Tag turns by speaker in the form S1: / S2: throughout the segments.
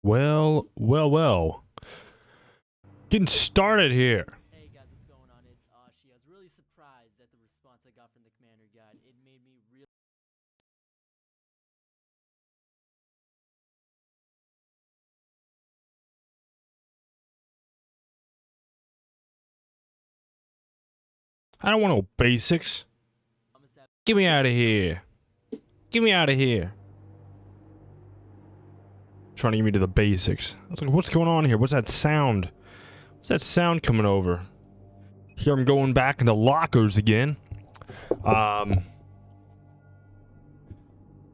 S1: Well. Getting started here.
S2: Hey guys, what's going on? It's Ashi. I was really surprised at the response I got from the Commander Guide. It made me really...
S1: I don't want no basics. Get me out of here. Get me out of here. Trying to get me to the basics. I was like, what's going on here? What's that sound? What's that sound coming over? Here I'm going back into lockers again.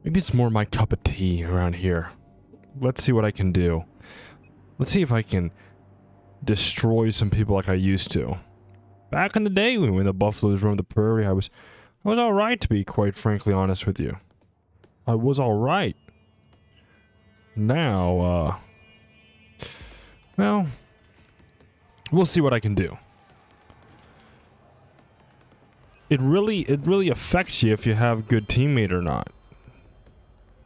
S1: Maybe it's more my cup of tea around here. Let's see what I can do. Let's see if I can destroy some people like I used to. Back in the day when the buffaloes roamed the prairie, I was alright, to be quite frankly honest with you. I was alright. Now, well, we'll see what I can do. It really affects you if you have a good teammate or not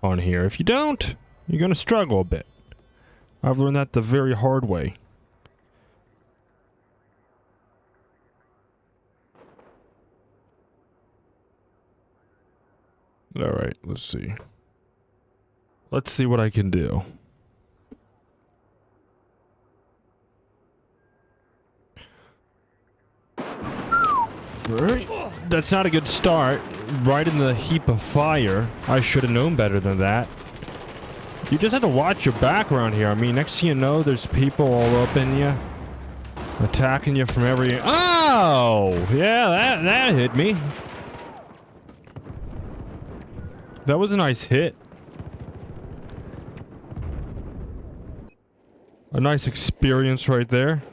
S1: on here. If you don't, you're gonna struggle a bit. I've learned that the very hard way. Alright, let's see. Let's see what I can do. Alright, that's not a good start. Right in the heap of fire. I should have known better than that. You just have to watch your back around here. I mean, next thing you know, there's people all up in you. Attacking you from every... Oh! Yeah, that hit me. That was a nice hit. A nice experience right there.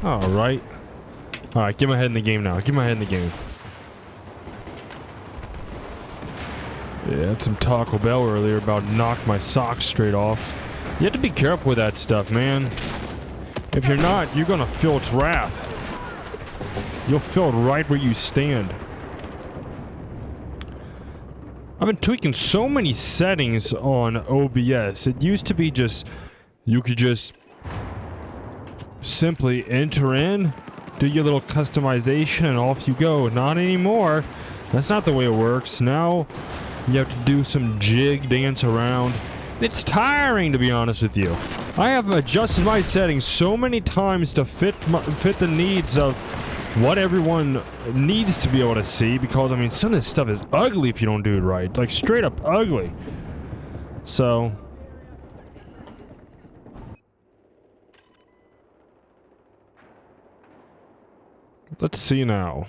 S1: Alright. Alright, get my head in the game now. Get my head in the game. Yeah, had some Taco Bell earlier about knocked my socks straight off. You have to be careful with that stuff, man. If you're not, you're gonna feel its wrath. You'll feel it right where you stand. I've been tweaking so many settings on OBS. It used to be just... You could just... simply enter in, do your little customization, and off you go. Not anymore. That's not the way it works. Now, you have to do some jig dance around. It's tiring, to be honest with you. I have adjusted my settings so many times to fit the needs of what everyone needs to be able to see, because I mean some of this stuff is ugly if you don't do it right, like straight up ugly. So let's see now.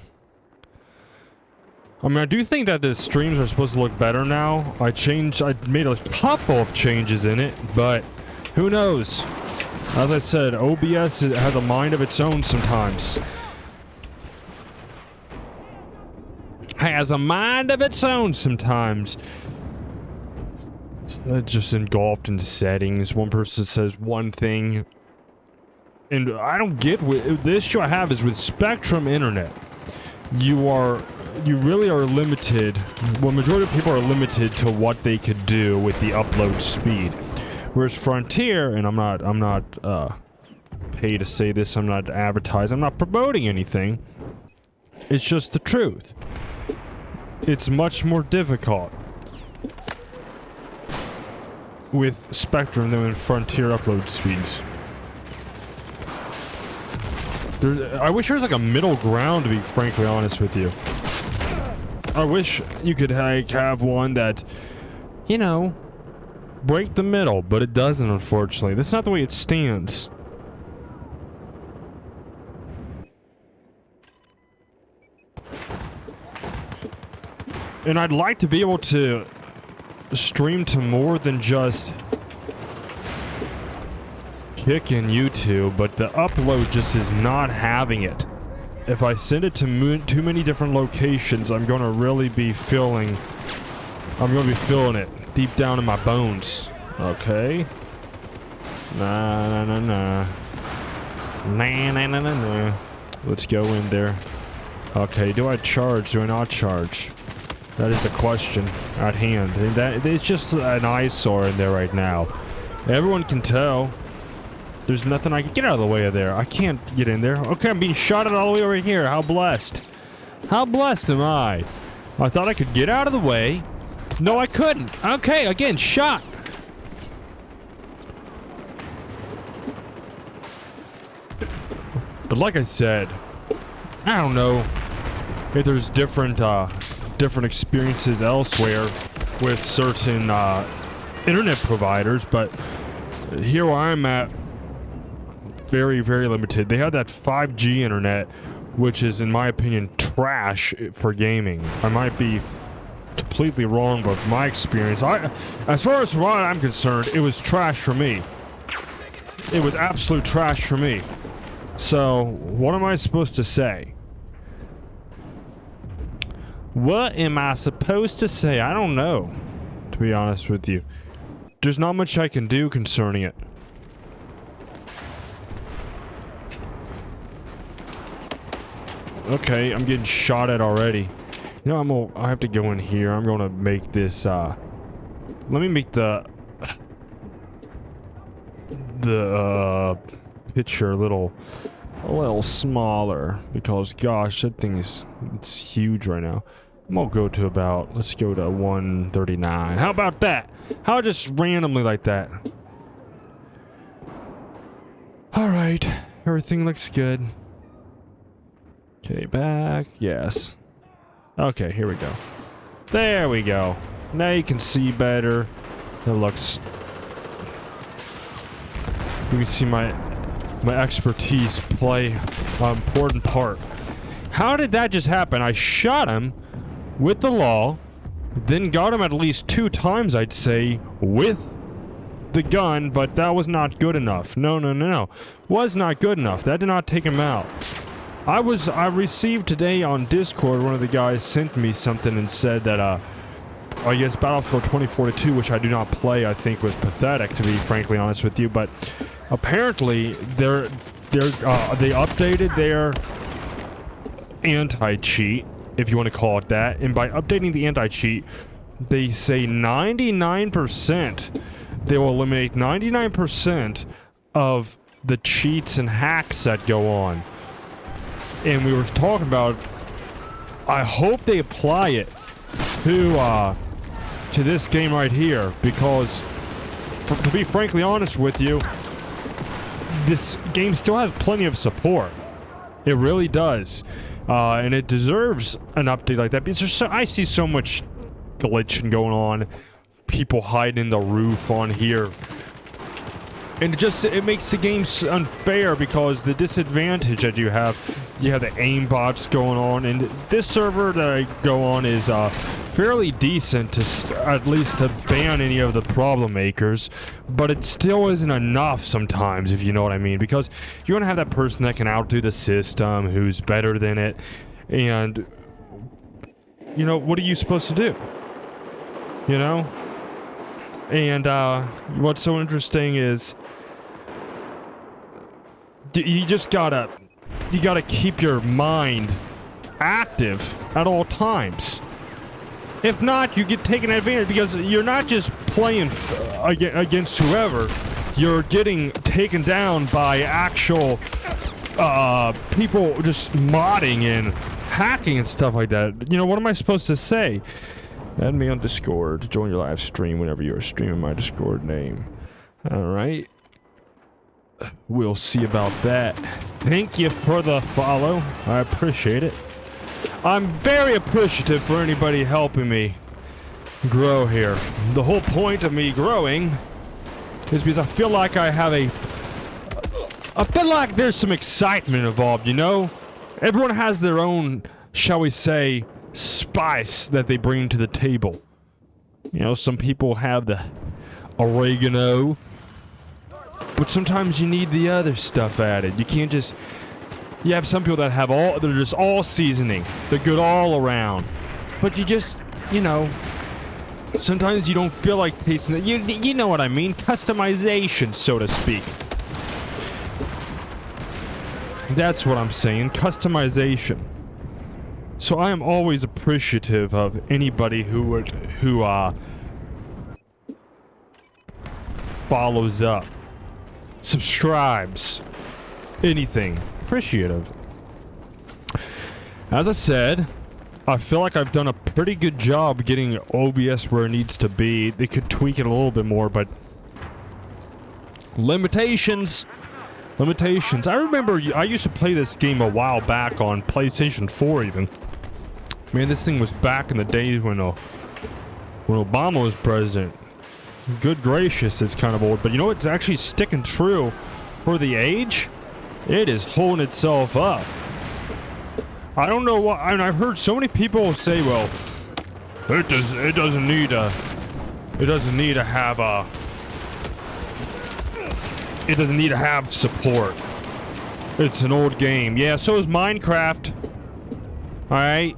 S1: I mean, I do think that the streams are supposed to look better now. I made a couple of changes in it, but who knows? As I said, OBS has a mind of its own sometimes. Has a mind of its own sometimes. It's just engulfed into settings. One person says one thing. And I don't get the issue I have is with Spectrum Internet. You really are limited. Well, majority of people are limited to what they could do with the upload speed. Whereas Frontier, and I'm not paid to say this, I'm not advertising, I'm not promoting anything. It's just the truth. It's much more difficult with Spectrum than with Frontier upload speeds. I wish there was like a middle ground, to be frankly honest with you. I wish you could have one that, you know, break the middle, but it doesn't, unfortunately. That's not the way it stands. And I'd like to be able to stream to more than just Kick in YouTube, but the upload just is not having it. If I send it to too many different locations, I'm going to really be feeling it deep down in my bones. Okay. Nah. Let's go in there. Okay, do I charge? Do I not charge? That is the question at hand. And that it's just an eyesore in there right now. Everyone can tell. There's nothing I can get out of the way of there. I can't get in there. Okay, I'm being shot at all the way over here. How blessed. How blessed am I? I thought I could get out of the way. No, I couldn't. Okay, again, shot. But like I said, I don't know if there's different experiences elsewhere with certain internet providers, but here where I'm at, very, very limited. They have that 5G internet, which is, in my opinion, trash for gaming. I might be completely wrong, but my experience, as far as what I'm concerned, it was trash for me. It was absolute trash for me. So, what am I supposed to say? What am I supposed to say? I don't know, to be honest with you. There's not much I can do concerning it. Okay, I'm getting shot at already. You know, I have to go in here. I'm gonna make this, let me make the picture a little smaller, because gosh, that thing it's huge right now. I'm gonna go to about, let's go to 139. How about that? How just randomly like that? Alright, everything looks good. Okay, back, yes. Okay, here we go. There we go. Now you can see better. It looks, you can see my expertise play an important part. How did that just happen? I shot him with the law, then got him at least 2 times, I'd say, with the gun, but that was not good enough. No. Was not good enough. That did not take him out. I received today on Discord, one of the guys sent me something and said that, I guess Battlefield 2042, which I do not play, I think was pathetic, to be frankly honest with you, but apparently they updated their anti-cheat, if you want to call it that, and by updating the anti-cheat, they say 99%, they will eliminate 99% of the cheats and hacks that go on. And we were talking about, I hope they apply it to this game right here, because to be frankly honest with you, this game still has plenty of support. It really does. And it deserves an update like that, because I see so much glitching going on, people hiding in the roof on here. And it makes the game unfair, because the disadvantage that you have the aimbots going on, and this server that I go on is fairly decent to at least to ban any of the problem makers, but it still isn't enough sometimes, if you know what I mean, because you're gonna have that person that can outdo the system, who's better than it, and you know, what are you supposed to do? You know? And what's so interesting is you just gotta keep your mind active at all times. If not, you get taken advantage, because you're not just playing against whoever, you're getting taken down by actual people just modding and hacking and stuff like that. You know, what am I supposed to say? Add me on Discord to join your live stream whenever you are streaming my Discord name. Alright. We'll see about that. Thank you for the follow. I appreciate it. I'm very appreciative for anybody helping me grow here. The whole point of me growing is because I feel like I feel like there's some excitement involved, you know? Everyone has their own, shall we say, spice that they bring to the table. You know, some people have the oregano, but sometimes you need the other stuff added. You can't just... You have some people that have they're just all seasoning. They're good all around. But you just, you know, sometimes you don't feel like tasting it. You know what I mean. Customization, so to speak. That's what I'm saying. Customization. So I am always appreciative of anybody who follows up, subscribes, anything. Appreciative. As I said, I feel like I've done a pretty good job getting OBS where it needs to be. They could tweak it a little bit more, but limitations. Limitations. I remember I used to play this game a while back on PlayStation 4 even. Man, this thing was back in the days when Obama was president. Good gracious, it's kind of old. But you know what's actually sticking true for the age? It is holding itself up. I don't know why. I mean, I've heard so many people say, well, it doesn't need to have support. It's an old game. Yeah, so is Minecraft. Alright.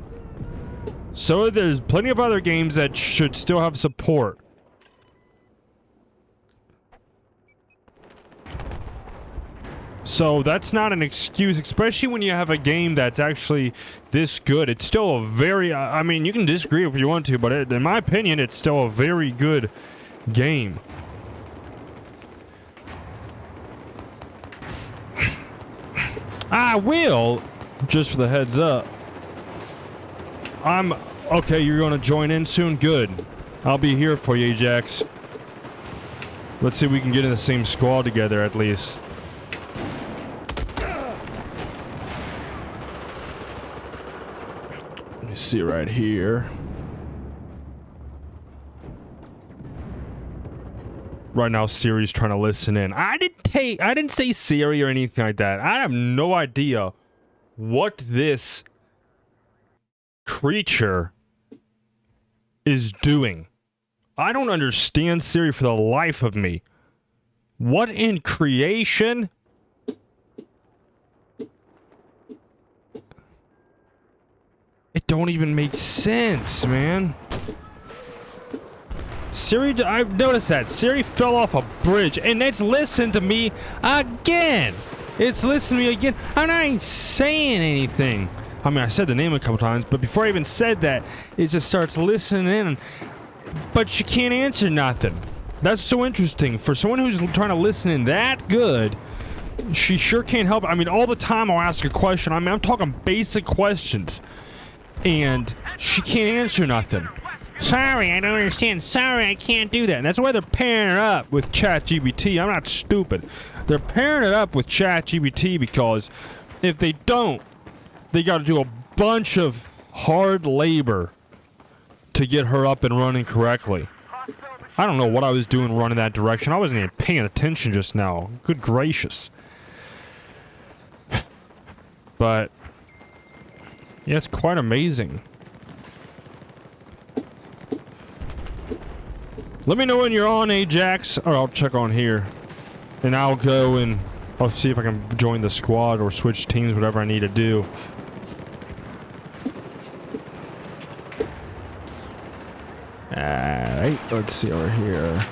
S1: So there's plenty of other games that should still have support. So that's not an excuse, especially when you have a game that's actually this good. It's still a very, I mean, you can disagree if you want to, but in my opinion, it's still a very good game. I will, just for the heads up. Okay, you're gonna join in soon? Good. I'll be here for you, Ajax. Let's see if we can get in the same squad together at least. Let me see right here. Right now, Siri's trying to listen in. I didn't say Siri or anything like that. I have no idea what this creature is doing. I don't understand Siri for the life of me. What in creation? It don't even make sense, man. Siri, I've noticed that. Siri fell off a bridge, and it's listened to me again. It's listened to me again. I'm not even saying anything. I mean, I said the name a couple times, but before I even said that, it just starts listening in. But she can't answer nothing. That's so interesting. For someone who's trying to listen in that good, she sure can't help it. I mean, all the time I'll ask a question. I mean, I'm talking basic questions. And she can't answer nothing. Sorry, I don't understand. Sorry, I can't do that. And that's why they're pairing it up with ChatGPT. I'm not stupid. They're pairing it up with ChatGPT because if they don't, they got to do a bunch of hard labor to get her up and running correctly. I don't know what I was doing running that direction. I wasn't even paying attention just now. Good gracious. But yeah, it's quite amazing. Let me know when you're on, Ajax, or I'll check on here. And I'll go and I'll see if I can join the squad or switch teams, whatever I need to do. Alright, let's see over here.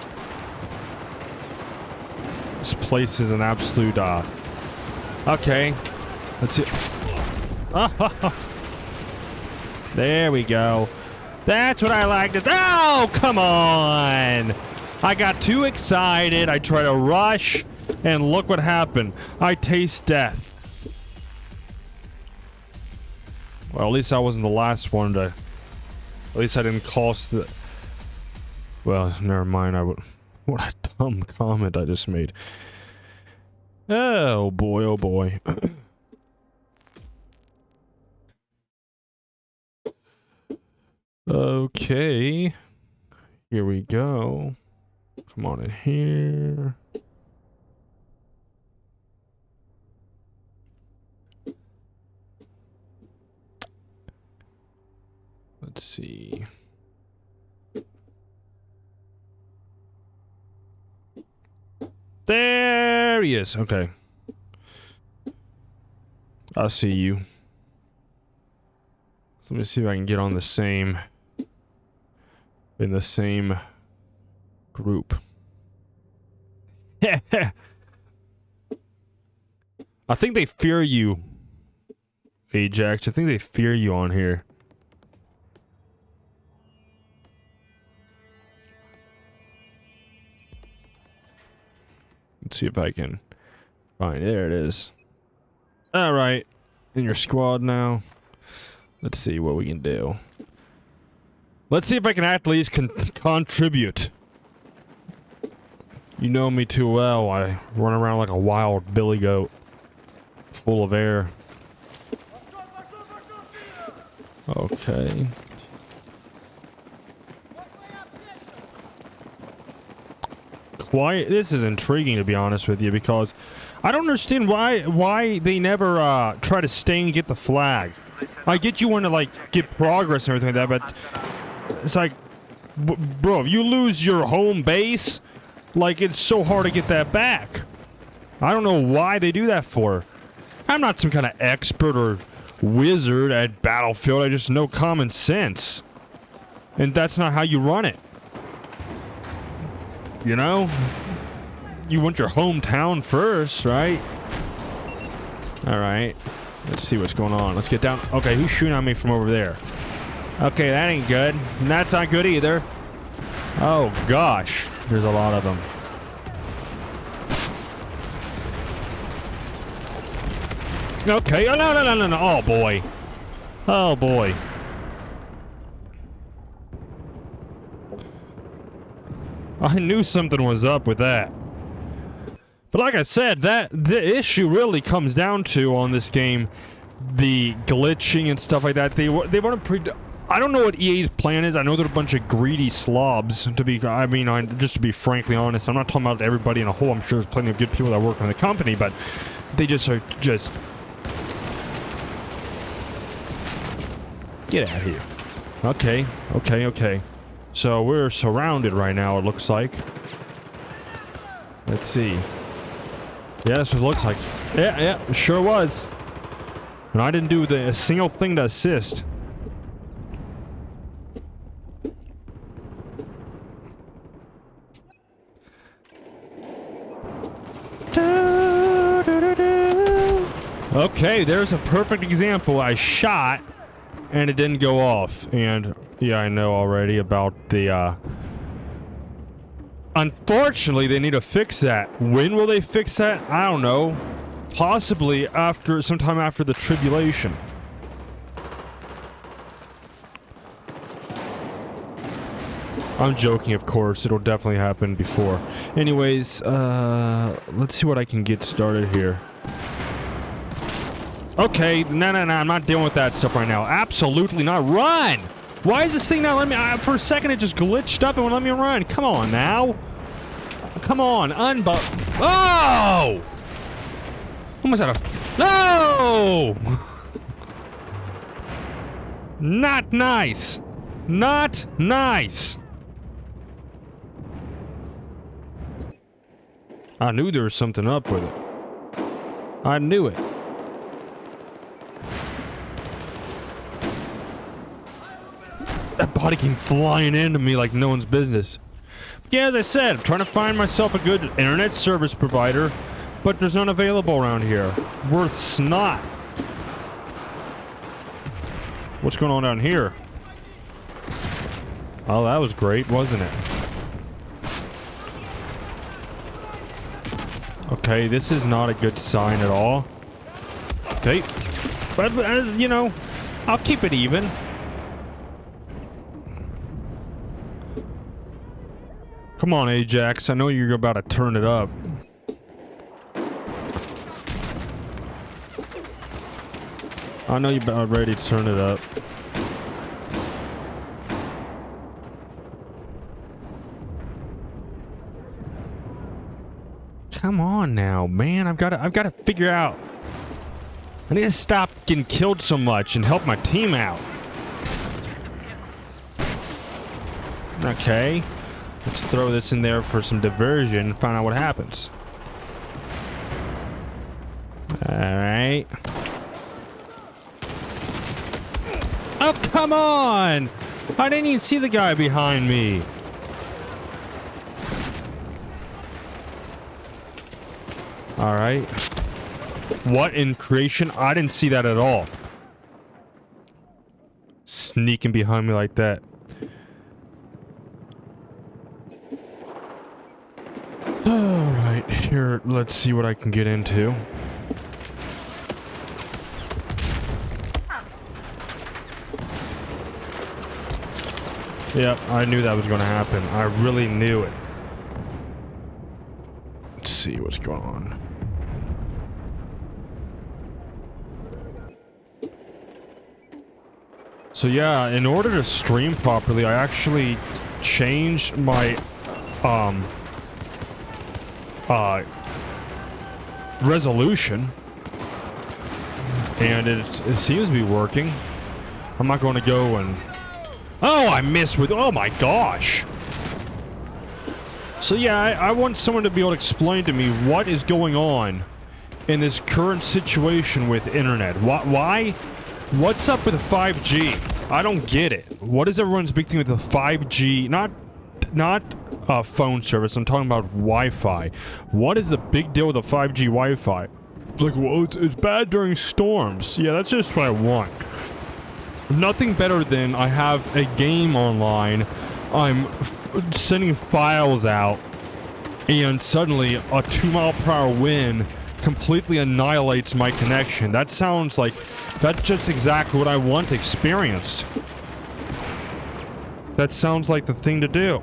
S1: This place is an absolute, okay. Let's see. There we go. That's what I like to. Oh, come on! I got too excited. I tried to rush, and look what happened. I taste death. Well, at least I wasn't the last one to. At least I didn't cost the. Well, never mind. I would. What a dumb comment I just made. Oh boy! Oh boy! Okay, here we go. Come on in here. Let's see. There he is. Okay. I see you. Let me see if I can get on the same... in the same group. I think they fear you Ajax. I think they fear you on here. Let's see if I can find. There it is. All right, in your squad now. Let's see what we can do. Let's see if I can at least contribute. You know me too well. I run around like a wild billy goat, full of air. Okay. Quiet. This is intriguing, to be honest with you, because I don't understand why they never try to stay and get the flag. I get you want to like get progress and everything like that, but it's like, bro, if you lose your home base, like it's so hard to get that back. I don't know why they do that for. I'm not some kind of expert or wizard at Battlefield. I just know common sense, and that's not how you run it. You know, you want your hometown first, right? All right, let's see what's going on. Let's get down. Okay, who's shooting at me from over there? Okay, that ain't good. And that's not good either. Oh gosh, there's a lot of them. Okay, oh no. Oh boy. Oh boy. I knew something was up with that. But like I said, the issue really comes down to on this game, the glitching and stuff like that. They want to I don't know what EA's plan is. I know they're a bunch of greedy slobs. Just to be frankly honest, I'm not talking about everybody in a whole. I'm sure there's plenty of good people that work in the company, but they just are just get out of here. Okay. So we're surrounded right now, it looks like. Let's see. Yeah, that's what it looks like. Yeah, it sure was. And I didn't do a single thing to assist. Okay, there's a perfect example. I shot and it didn't go off. And yeah, I know already about the unfortunately they need to fix that. When will they fix that? I don't know. Possibly sometime after the tribulation. I'm joking, of course. It'll definitely happen before. Anyways, let's see what I can get started here. Okay, no, I'm not dealing with that stuff right now. Absolutely not. Run! Why is this thing not letting me... for a second, it just glitched up and wouldn't let me run. Come on, now. Come on, Oh! Almost out of... No! Not nice. Not nice. I knew there was something up with it. I knew it. That body came flying into me like no one's business. But yeah, as I said, I'm trying to find myself a good internet service provider, but there's none available around here. Worth snot. What's going on down here? Oh, that was great, wasn't it? Okay, this is not a good sign at all. Okay. But, you know, I'll keep it even. Come on, Ajax. I know you're about to turn it up. I know you're about ready to turn it up. Come on now, man. I've got to figure out. I need to stop getting killed so much and help my team out. Okay. Let's throw this in there for some diversion and find out what happens. Alright. Oh, come on! I didn't even see the guy behind me. Alright. What in creation? I didn't see that at all. sneaking behind me like that. Alright, here, let's see what I can get into. Yep, I knew that was going to happen. I really knew it. Let's see what's going on. So yeah, in order to stream properly, I actually changed my resolution, and it seems to be working. I'm not going to go and... Oh, I missed with... Oh my gosh! So yeah, I want someone to be able to explain to me what is going on in this current situation with internet. Why? What's up with 5G? I don't get it. What is everyone's big thing with the 5G? Not phone service. I'm talking about Wi-Fi. What is the big deal with the 5G Wi-Fi? It's like, well, it's bad during storms. Yeah, that's just what I want. Nothing better than I have a game online. I'm sending files out, and suddenly a 2-mile-per-hour wind completely annihilates my connection. That sounds like... That's just exactly what I want experienced. That sounds like the thing to do.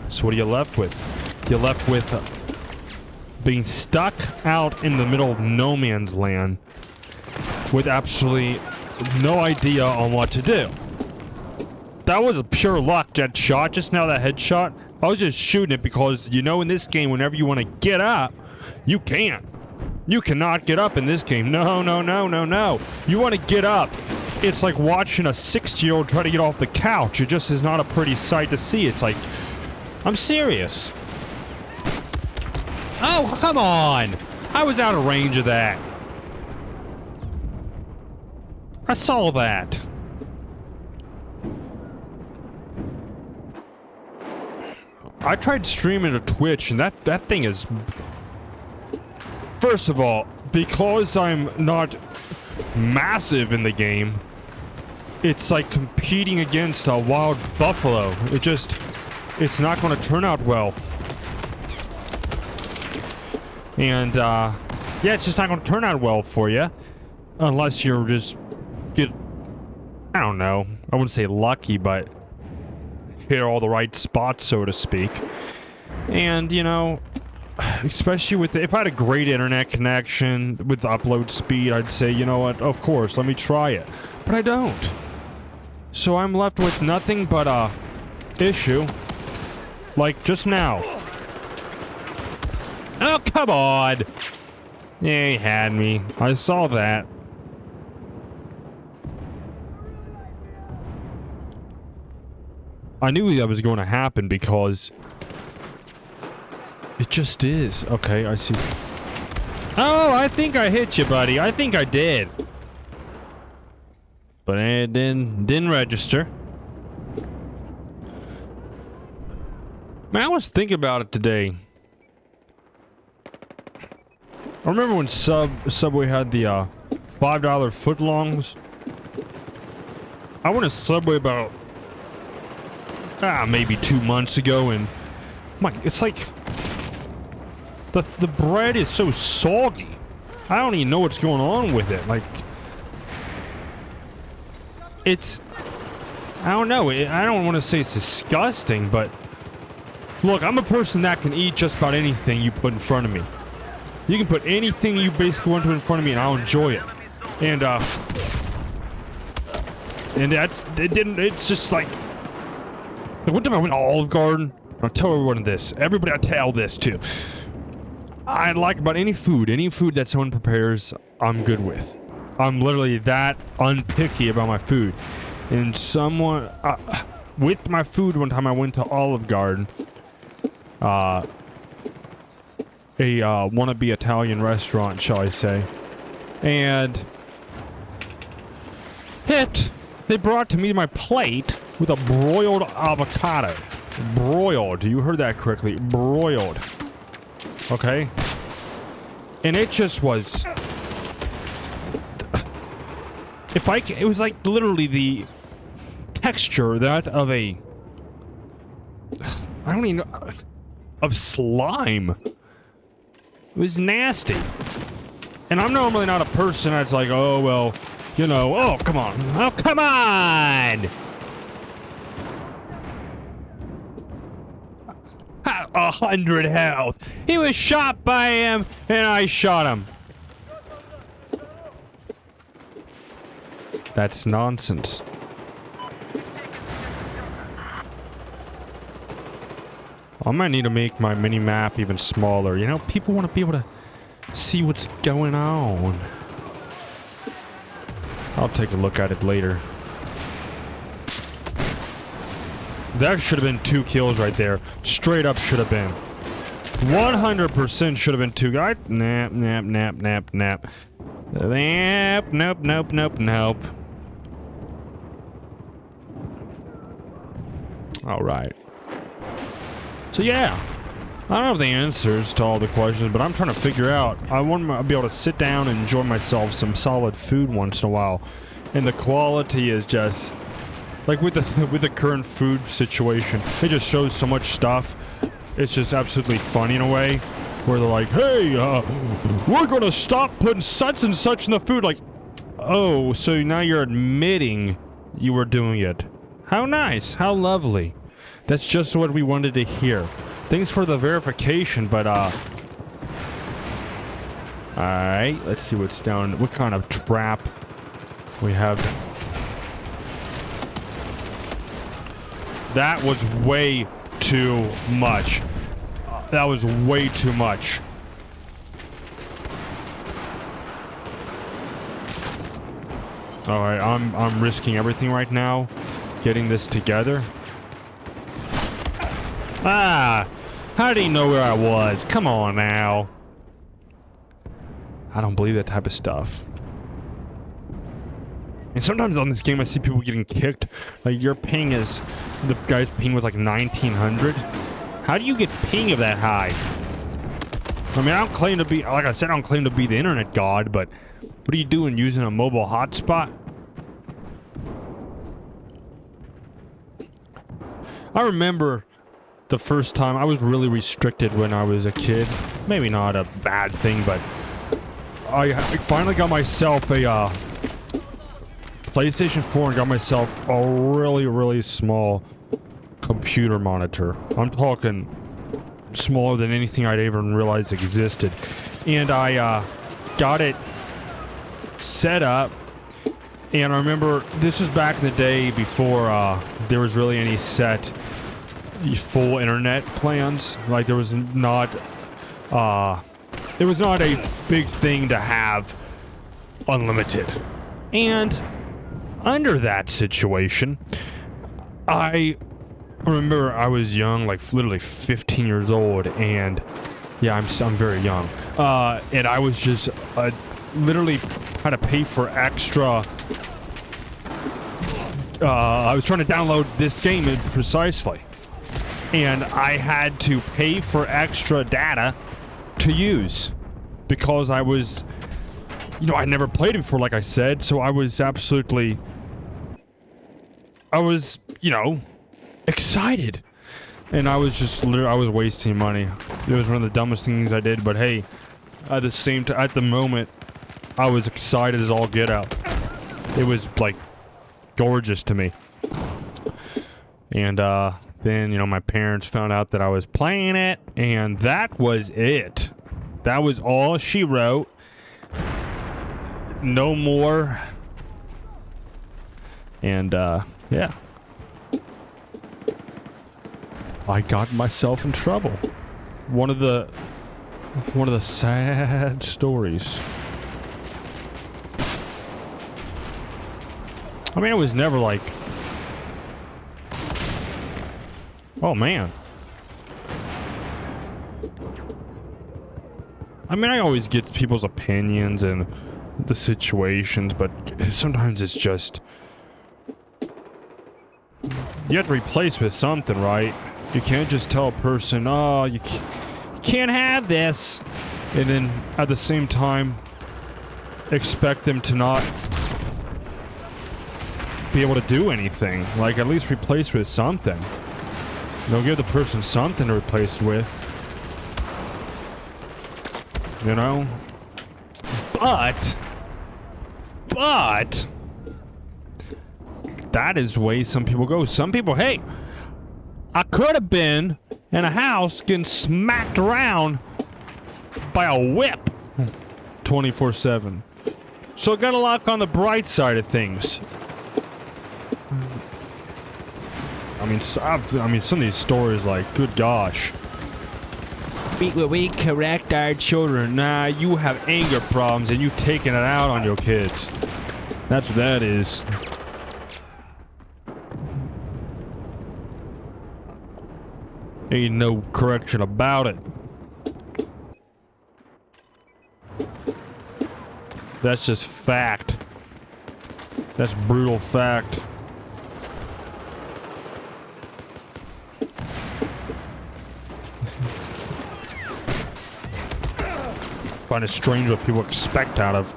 S1: So what are you left with? You're left with being stuck out in the middle of no man's land with absolutely no idea on what to do. That was a pure luck, that shot. Just now, that headshot, I was just shooting it because, you know, in this game, whenever you want to get up, you can't. You cannot get up in this game. No, no, no, no, no. You want to get up. It's like watching a 60-year-old try to get off the couch. It just is not a pretty sight to see. It's like... I'm serious. Oh, come on! I was out of range of that. I saw that. I tried streaming to Twitch, and that thing is... First of all, because I'm not massive in the game, it's like competing against a wild buffalo. It's not going to turn out well. And, yeah, it's just not going to turn out well for you. Unless you're just... I don't know. I wouldn't say lucky, but... hit all the right spots, so to speak. And, you know... especially with... if I had a great internet connection with upload speed, I'd say, you know what? Of course, let me try it. But I don't. So I'm left with nothing but a... issue. Like, just now. Oh, come on! Yeah, he had me. I saw that. I knew that was going to happen because... it just is. Okay, I see. Oh, I think I hit you, buddy. I think I did. But it didn't register. Man, I was thinking about it today. I remember when Subway had the $5 footlongs. I went to Subway about maybe 2 months ago, and it's like the bread is so soggy. I don't even know what's going on with it. Like, it's, I don't know. I don't want to say it's disgusting, but look, I'm a person that can eat just about anything you put in front of me. You can put anything you basically want to in front of me, and I'll enjoy it. And it's just like, one time I went to Olive Garden. I'll tell everyone this. Everybody, I tell this too. I like about any food that someone prepares, I'm good with. I'm literally that unpicky about my food. And someone, with my food one time I went to Olive Garden. A wannabe Italian restaurant, shall I say. And they brought to me my plate with a broiled avocado. Broiled. You heard that correctly. Broiled. Okay? And it just was... It was like literally the texture that of a... I don't even know... Of slime. It was nasty. And I'm normally not a person that's like, oh, well, you know, oh, come on. Oh, come on! 100 health. He was shot by him, and I shot him. That's nonsense. I might need to make my mini map even smaller. You know, people want to be able to see what's going on. I'll take a look at it later. That should have been 2 kills right there. Straight up should have been. 100% should have been 2 guys. Nap, nap, nap, nap, nap. Nap, nope, nope, nope, nope. Alright. So yeah. I don't have the answers to all the questions, but I'm trying to figure out. I want to be able to sit down and enjoy myself some solid food once in a while. And the quality is just... Like with the current food situation, it just shows so much stuff. It's just absolutely funny in a way, where they're like, "Hey, we're gonna stop putting such and such in the food." Like, oh, so now you're admitting you were doing it. How nice, how lovely. That's just what we wanted to hear. Thanks for the verification, but all right, let's see what's down. What kind of trap we have. That was way too much. That was way too much. All right, I'm risking everything right now, getting this together. Ah, how do you know where I was? Come on now. I don't believe that type of stuff. And sometimes on this game, I see people getting kicked. Like, your ping is... The guy's ping was like 1900. How do you get ping of that high? I mean, I don't claim to be... Like I said, I don't claim to be the internet god, but... What are you doing, using a mobile hotspot? I remember the first time I was really restricted when I was a kid. Maybe not a bad thing, but... I finally got myself a... PlayStation 4 and got myself a really, really small computer monitor. I'm talking smaller than anything I'd even realized existed. And I got it set up. And I remember this was back in the day before there was really any set full internet plans. Like there was not a big thing to have unlimited. And under that situation, I remember I was young, like literally 15 years old, and yeah, I'm very young. And I was just literally had to pay for extra. I was trying to download this game precisely, and I had to pay for extra data to use because I was, you know, I never played it before, like I said, so I was absolutely. I was, you know, excited. And I was just literally, I was wasting money. It was one of the dumbest things I did, but hey, at the same time, at the moment, I was excited as all get out. It was, like, gorgeous to me. And, then, you know, my parents found out that I was playing it, and that was it. That was all she wrote. No more. And, yeah. I got myself in trouble. One of the sad stories. I mean, it was never like... Oh, man. I mean, I always get people's opinions and the situations, but sometimes it's just... You have to replace with something, right? You can't just tell a person, oh, you can't have this, and then at the same time expect them to not be able to do anything. Like, at least replace with something. They'll give the person something to replace it with. You know? But that is the way some people go. Some people, hey, I could have been in a house getting smacked around by a whip 24/7. So gotta look on the bright side of things. I mean, some of these stories, like, good gosh. We correct our children. Nah, you have anger problems and you taking it out on your kids. That's what that is. Ain't no correction about it. That's just fact. That's brutal fact. Find it strange what people expect out of.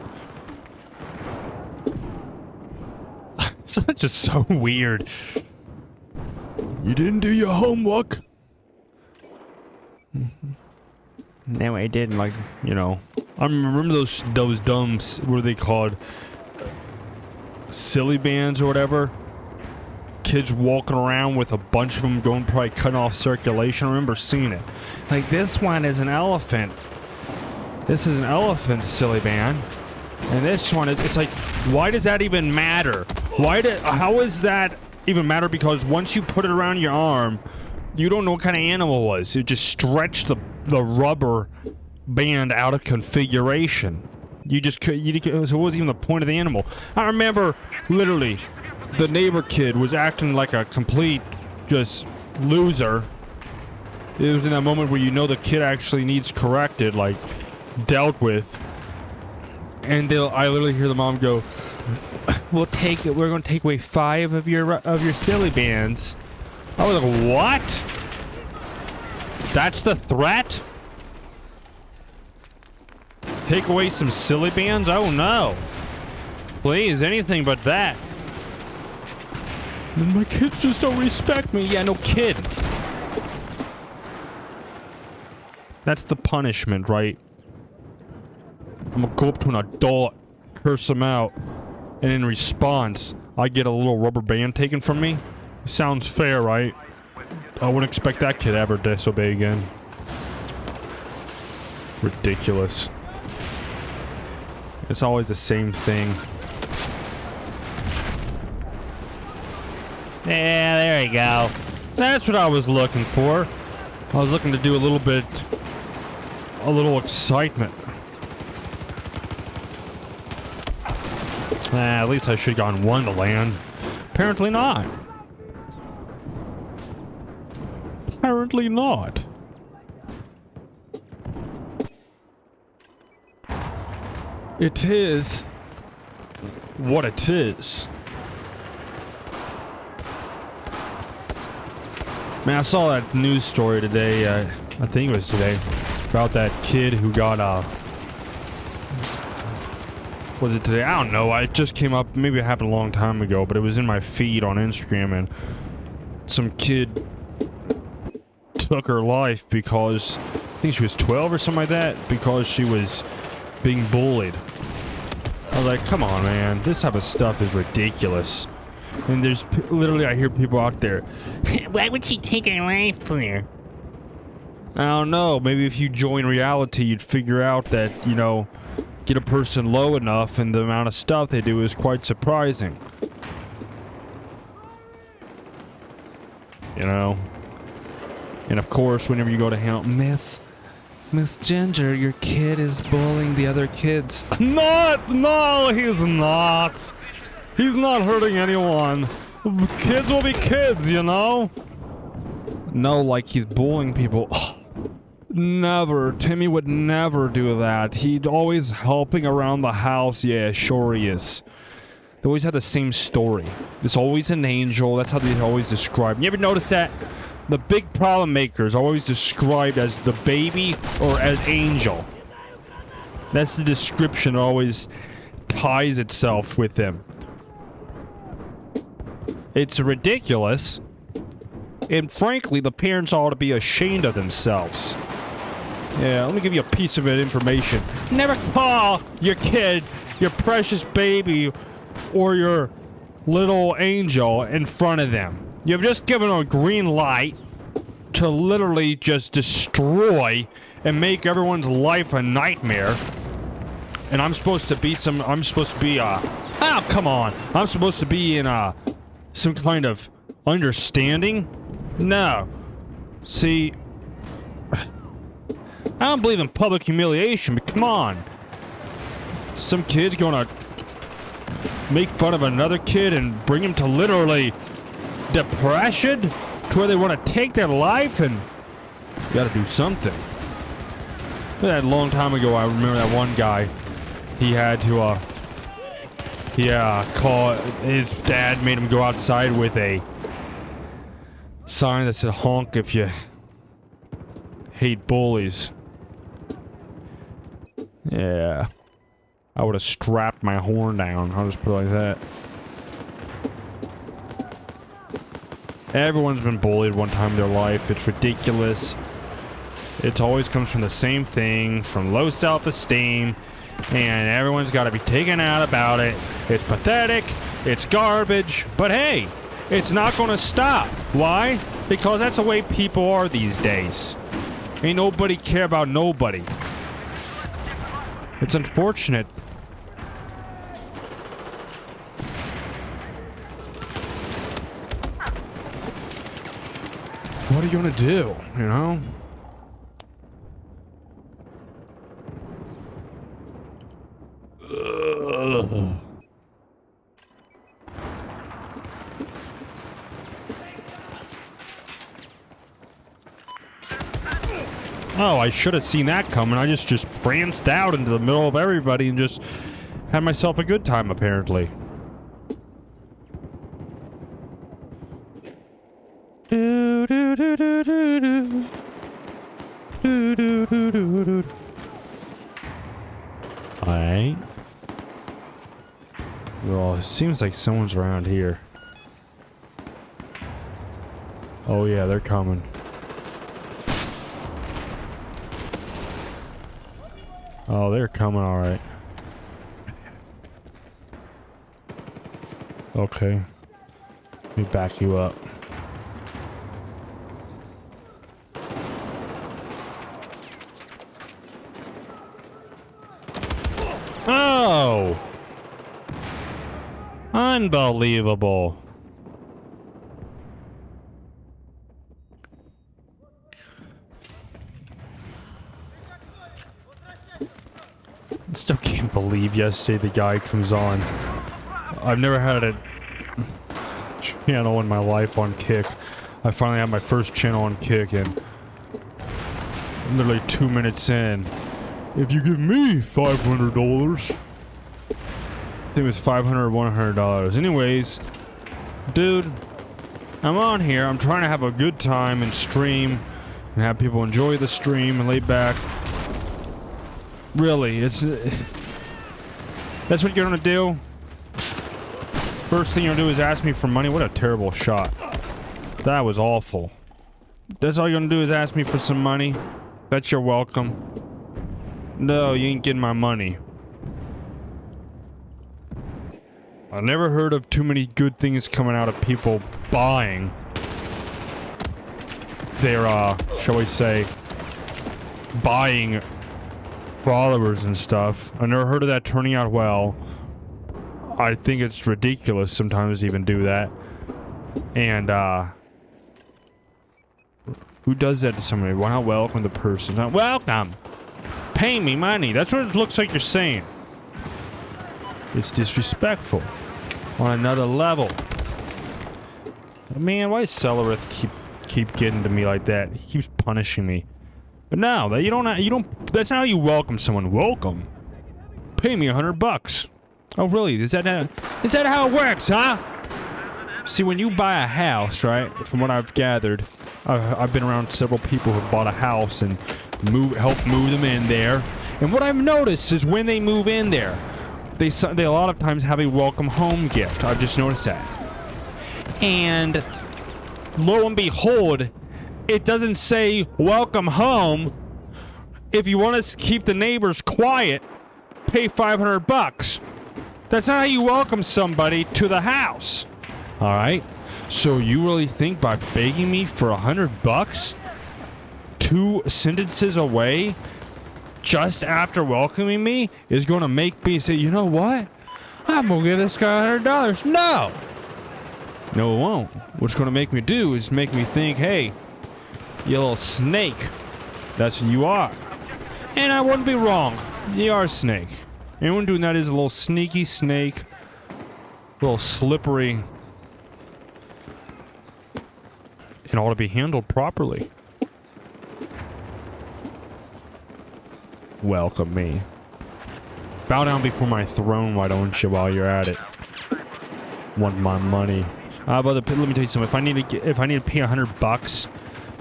S1: It's just so weird. You didn't do your homework? No, I didn't. Like, you know, I remember those dumb, what are they called? Silly bands or whatever. Kids walking around with a bunch of them going, probably cutting off circulation. I remember seeing it. Like, this one is an elephant. This is an elephant silly band. And this one is, it's like, why does that even matter? How does that even matter? Because once you put it around your arm, you don't know what kind of animal it was. It just stretched the rubber band out of configuration. You just could, so what was even the point of the animal? I remember, literally, the neighbor kid was acting like a complete, just, loser. It was in that moment where you know the kid actually needs corrected, like, dealt with. And I literally hear the mom go, we're going to take away 5 of your silly bands. I was like, what? That's the threat? Take away some silly bands? Oh no. Please, anything but that. My kids just don't respect me. Yeah, no kid. That's the punishment, right? I'm gonna go up to an adult, curse him out, and in response, I get a little rubber band taken from me. Sounds fair, right? I wouldn't expect that kid to ever disobey again. Ridiculous. It's always the same thing. Yeah, there you go. That's what I was looking for. I was looking to do a little excitement. At least I should have gone 1 to land. Apparently not. Apparently not. It is what it is. Man, I saw that news story today, I think it was today, about that kid who got, was it today? I don't know. It just came up. Maybe it happened a long time ago, but it was in my feed on Instagram, and some kid took her life because, I think she was 12 or something like that, because she was being bullied. I was like, come on, man. This type of stuff is ridiculous. And there's literally, I hear people out there, why would she take her life for? I don't know. Maybe if you join reality, you'd figure out that, you know, get a person low enough and the amount of stuff they do is quite surprising. You know? And of course, whenever you go to help, Miss Ginger, your kid is bullying the other kids. No, he's not. He's not hurting anyone. Kids will be kids, you know? No, like he's bullying people. Never. Timmy would never do that. He'd always helping around the house. Yeah, sure he is. They always have the same story. It's always an angel. That's how they always describe. You ever notice that? The big problem makers are always described as the baby or as angel. That's the description that always ties itself with them. It's ridiculous. And frankly, the parents ought to be ashamed of themselves. Yeah, let me give you a piece of information. Never call your kid, your precious baby, or your little angel in front of them. You've just given them a green light to literally just destroy and make everyone's life a nightmare. And I'm supposed to be oh, come on. I'm supposed to be in some kind of understanding? No. See, I don't believe in public humiliation, but come on. Some kid's gonna make fun of another kid and bring him to literally depression to where they want to take their life, and you gotta do something. That long time ago, I remember that one guy, he had to call, his dad made him go outside with a sign that said honk if you hate bullies. Yeah. I would have strapped my horn down. I'll just put it like that. Everyone's been bullied one time in their life. It's ridiculous. It always comes from the same thing, from low self-esteem, and everyone's got to be taken out about it. It's pathetic. It's garbage. But hey, it's not going to stop. Why? Because that's the way people are these days. Ain't nobody care about nobody. It's unfortunate. What are you gonna do, you know? Ugh. Oh, I should have seen that coming. I just pranced out into the middle of everybody and just had myself a good time, apparently. Do, do, do, do, do, do. Do, do, do, do, do. Alright. Well, it seems like someone's around here. Oh yeah, they're coming. Oh, they're coming, alright. Okay. Let me back you up. Oh! Unbelievable. Still can't believe yesterday the guy comes on. I've never had a channel in my life on Kick. I finally had my first channel on Kick, and literally 2 minutes in, if you give me $500, I think it was $500 or $100. Anyways, dude, I'm on here. I'm trying to have a good time and stream and have people enjoy the stream and lay back. Really, that's what you're gonna do? First thing you're gonna do is ask me for money? What a terrible shot. That was awful. That's all you're gonna do is ask me for some money? Bet you're welcome. No, you ain't getting my money. I've never heard of too many good things coming out of people buying their, shall we say, buying followers and stuff. I never heard of that turning out well. I think it's ridiculous sometimes to even do that. And who does that to somebody? Why not welcome the person? Not welcome. Pay me money. That's what it looks like you're saying. It's disrespectful on another level. Man, why does Celerith keep getting to me like that? He keeps punishing me. But no, that you don't. That's not how you welcome someone. Welcome. Pay me $100. Oh, really? Is that Is that how it works, huh? See, when you buy a house, right, from what I've gathered, I've been around several people who bought a house and helped move them in there. And what I've noticed is when they move in there, they a lot of times have a welcome home gift. I've just noticed that. And lo and behold, it doesn't say welcome home. If you want to keep the neighbors quiet, pay $500. That's not how you welcome somebody to the house. All right. So you really think by begging me for $100, 2 sentences away, just after welcoming me, is going to make me say, you know what? I'm going to give this guy $100. No. No, it won't. What's going to make me do is make me think, hey, you little snake. That's what you are. And I wouldn't be wrong. You are a snake. Anyone doing that is a little sneaky snake. A little slippery. And ought to be handled properly. Welcome me. Bow down before my throne, why don't you, while you're at it? Want my money. Let me tell you something. If I need to pay $100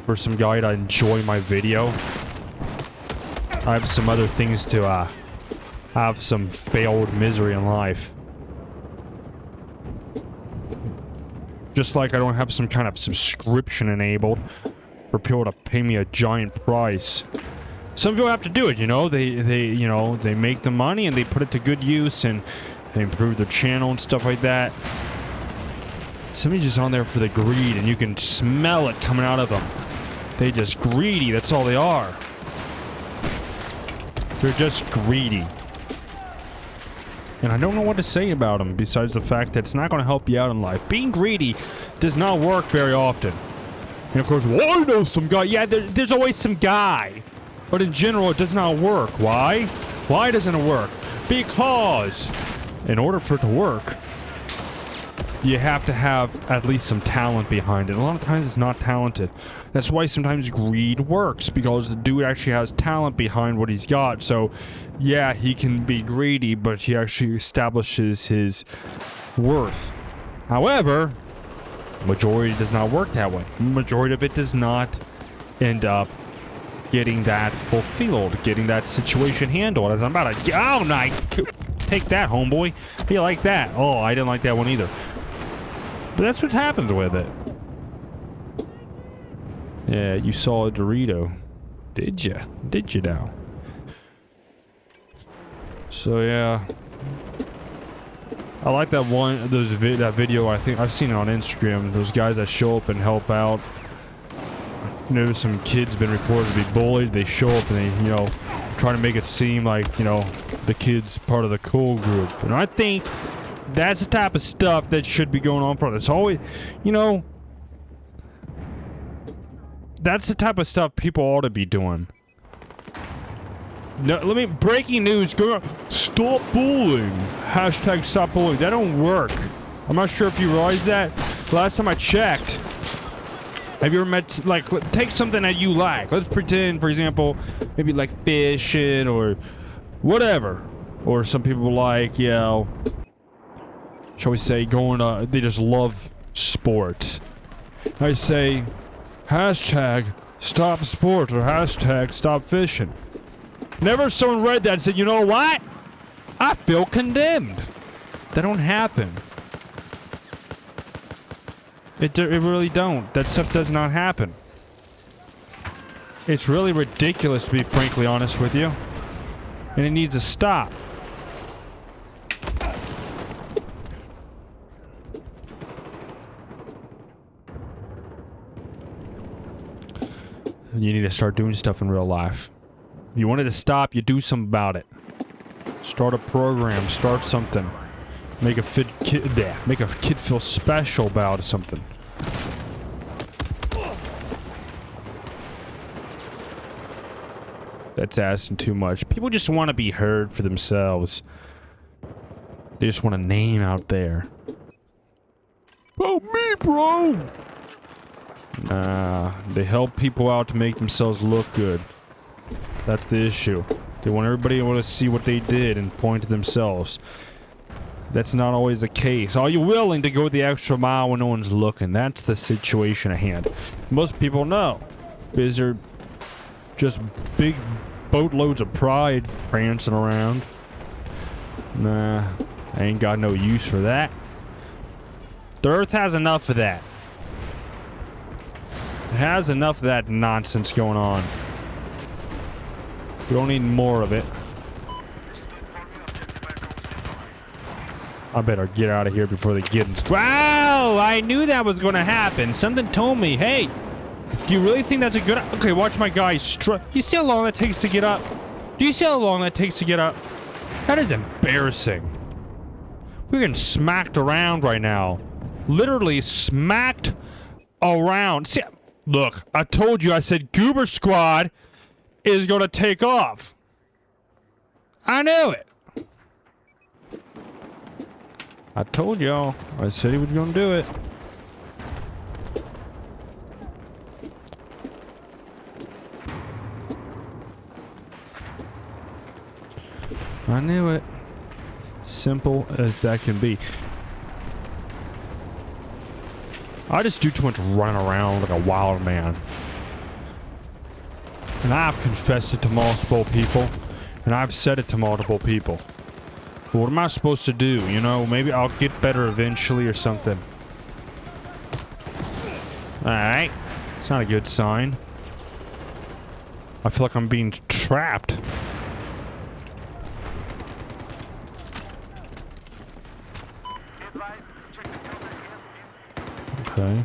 S1: for some guy to enjoy my video, I have some other things to have some failed misery in life. Just like I don't have some kind of subscription enabled for people to pay me a giant price. Some people have to do it, you know. They make the money and they put it to good use and they improve their channel and stuff like that. Somebody's just on there for the greed and you can smell it coming out of them. They just greedy, that's all they are. They're just greedy. And I don't know what to say about them besides the fact that it's not going to help you out in life. Being greedy does not work very often. And of course, well, I know some guy. Yeah, there's always some guy. But in general, it does not work. Why? Why doesn't it work? Because in order for it to work, you have to have at least some talent behind it. A lot of times it's not talented. That's why sometimes greed works, because the dude actually has talent behind what he's got. So, yeah, he can be greedy, but he actually establishes his worth. However, majority does not work that way. Majority of it does not end up getting that fulfilled, getting that situation handled. As I'm about to, oh, nice. Take that, homeboy. You like that? Oh, I didn't like that one either. But that's what happens with it. Yeah, you saw a Dorito. Did ya? Did you now? So yeah. I like that one, that video. I think I've seen it on Instagram. Those guys that show up and help out. You know, some kids been reported to be bullied. They show up and they, you know, try to make it seem like, you know, the kid's part of the cool group. And I think that's the type of stuff that should be going on for us. It's always, you know, that's the type of stuff people ought to be doing. No, breaking news, go on. Stop bullying. Hashtag stop bullying. That don't work. I'm not sure if you realize that. Last time I checked, have you ever met, like, take something that you like. Let's pretend, for example, maybe like fishing or whatever. Or some people like, you know, shall we say, they just love sports. I say, hashtag stop sport or hashtag stop fishing. Never someone read that and said, you know what? I feel condemned. That don't happen. It really don't. That stuff does not happen. It's really ridiculous, to be frankly honest with you. And it needs to stop. You need to start doing stuff in real life. If you want it to stop, you do something about it. Start a program, start something. Make a kid feel special about something. That's asking too much. People just want to be heard for themselves. They just want a name out there. Oh, me, bro! Nah, they help people out to make themselves look good. That's the issue. They want everybody to want to see what they did and point to themselves. That's not always the case. Are you willing to go the extra mile when no one's looking? That's the situation at hand. Most people know. Because they're just big boatloads of pride prancing around. Nah, I ain't got no use for that. The Earth has enough of that. It has enough of that nonsense going on. We don't need more of it. I better get out of here before they get in. Wow! I knew that was going to happen. Something told me, hey, do you really think that's a good... Okay, watch my guy you see how long that takes to get up? Do you see how long that takes to get up? That is embarrassing. We're getting smacked around right now. Literally smacked around. See, look, I told you, I said Goober Squad is going to take off. I knew it. I told y'all. I said he was going to do it. I knew it. Simple as that can be. I just do too much running around like a wild man. And I've confessed it to multiple people. And I've said it to multiple people. But what am I supposed to do? You know, maybe I'll get better eventually or something. Alright. It's not a good sign. I feel like I'm being trapped. Okay.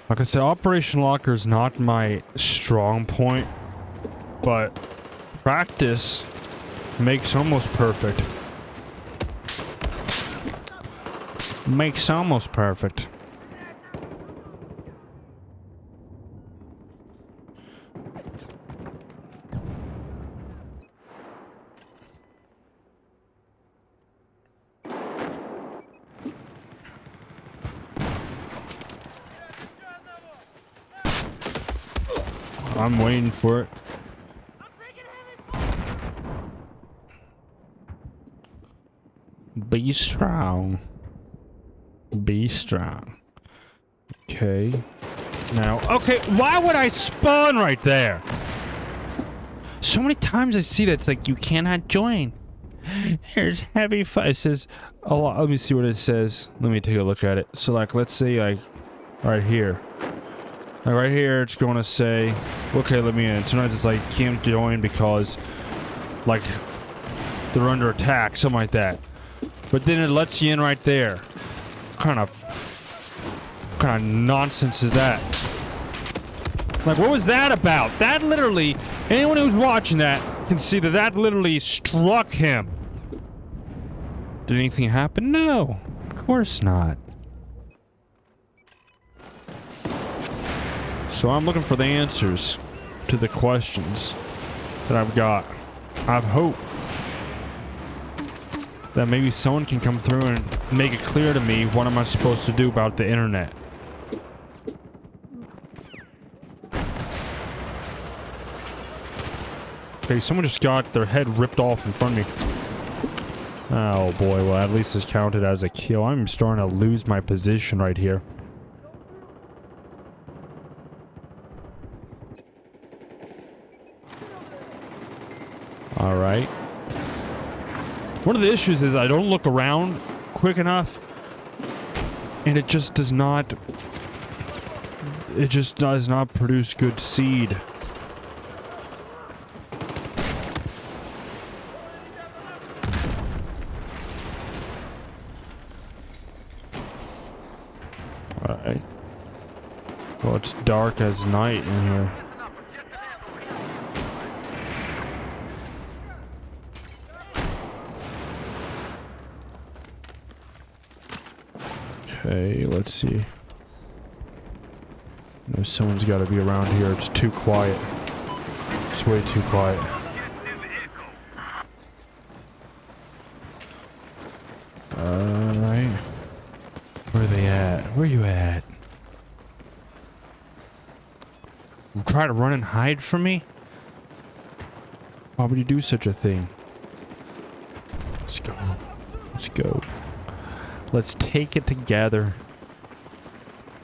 S1: Like I said, Operation Locker is not my strong point, but practice makes almost perfect. Makes almost perfect. I'm waiting for it. Be strong. Be strong. Okay. Now, okay, why would I spawn right there? So many times I see that it's like, you cannot join. Here's heavy fight. It says, oh, let me see what it says. Let me take a look at it. So, like, let's say, like, right here. Like right here, it's going to say, okay, let me in. Sometimes it's like, can't join because, like, they're under attack, something like that. But then it lets you in right there. What kind of nonsense is that? Like, what was that about? That literally, anyone who's watching that can see that that literally struck him. Did anything happen? No, of course not. So I'm looking for the answers to the questions that I've got. I have hope that maybe someone can come through and make it clear to me what am I supposed to do about the internet. Okay, someone just got their head ripped off in front of me. Oh boy, well at least it's counted as a kill. I'm starting to lose my position right here. Alright. One of the issues is I don't look around quick enough. And it just does not... It just does not produce good seed. Alright. Well, it's dark as night in here. Okay, let's see. No, someone's got to be around here. It's too quiet. It's way too quiet. Alright. Where are they at? Where you at? You try to run and hide from me? Why would you do such a thing? Let's go. Let's go. Let's take it together.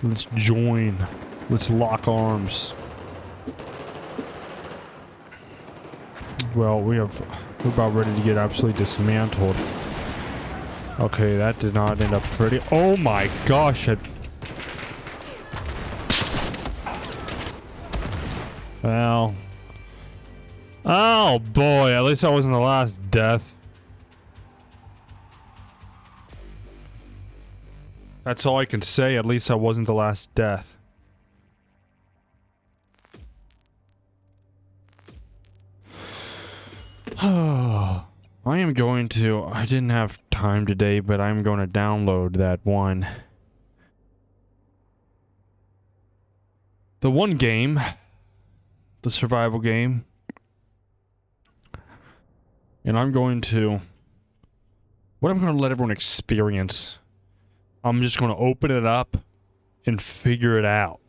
S1: Let's join. Let's lock arms. Well, we're about ready to get absolutely dismantled. Okay, that did not end up pretty. Oh my gosh! Well. Oh boy, at least I wasn't the last death. That's all I can say. At least I wasn't the last death. I am going to... I didn't have time today, but I'm going to download that one. The one game. The survival game. And I'm going to... What I'm going to let everyone experience. I'm just going to open it up and figure it out.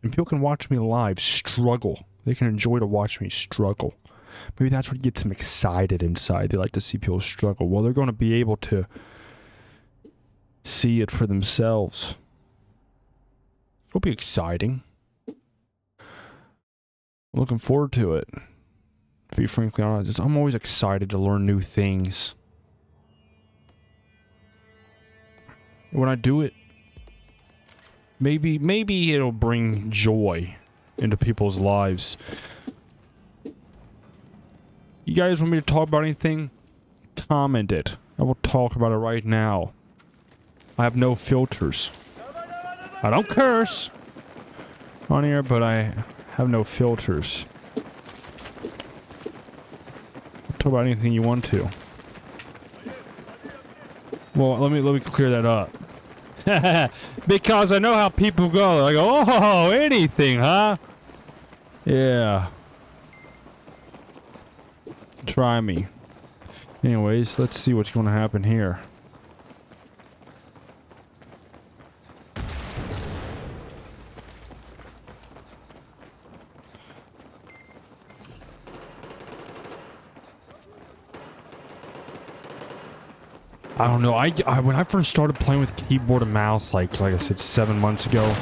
S1: And people can watch me live struggle. They can enjoy to watch me struggle. Maybe that's what gets them excited inside. They like to see people struggle. Well, they're going to be able to see it for themselves. It'll be exciting. I'm looking forward to it. To be frankly honest, I'm always excited to learn new things. When I do it, maybe it'll bring joy into people's lives. You guys want me to talk about anything? Comment it. I will talk about it right now. I have no filters. I don't curse on here, but I have no filters. Talk about anything you want to. Well, let me clear that up. Because I know how people go. They go, oh, anything, huh? Yeah. Try me. Anyways, let's see what's going to happen here. I don't know. I when I first started playing with keyboard and mouse, like I said, 7 months ago,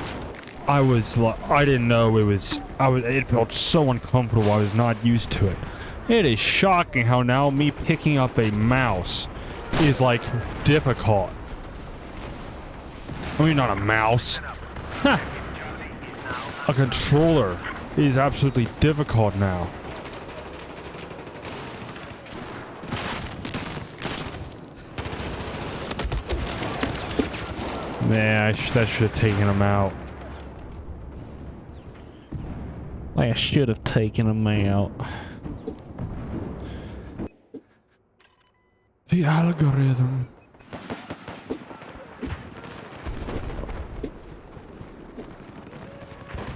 S1: I was like, I didn't know it was. It felt so uncomfortable. I was not used to it. It is shocking how now me picking up a mouse is like difficult. I mean, not a mouse. Huh. A controller is absolutely difficult now. Man, that should have taken him out. I should have taken him out. The algorithm.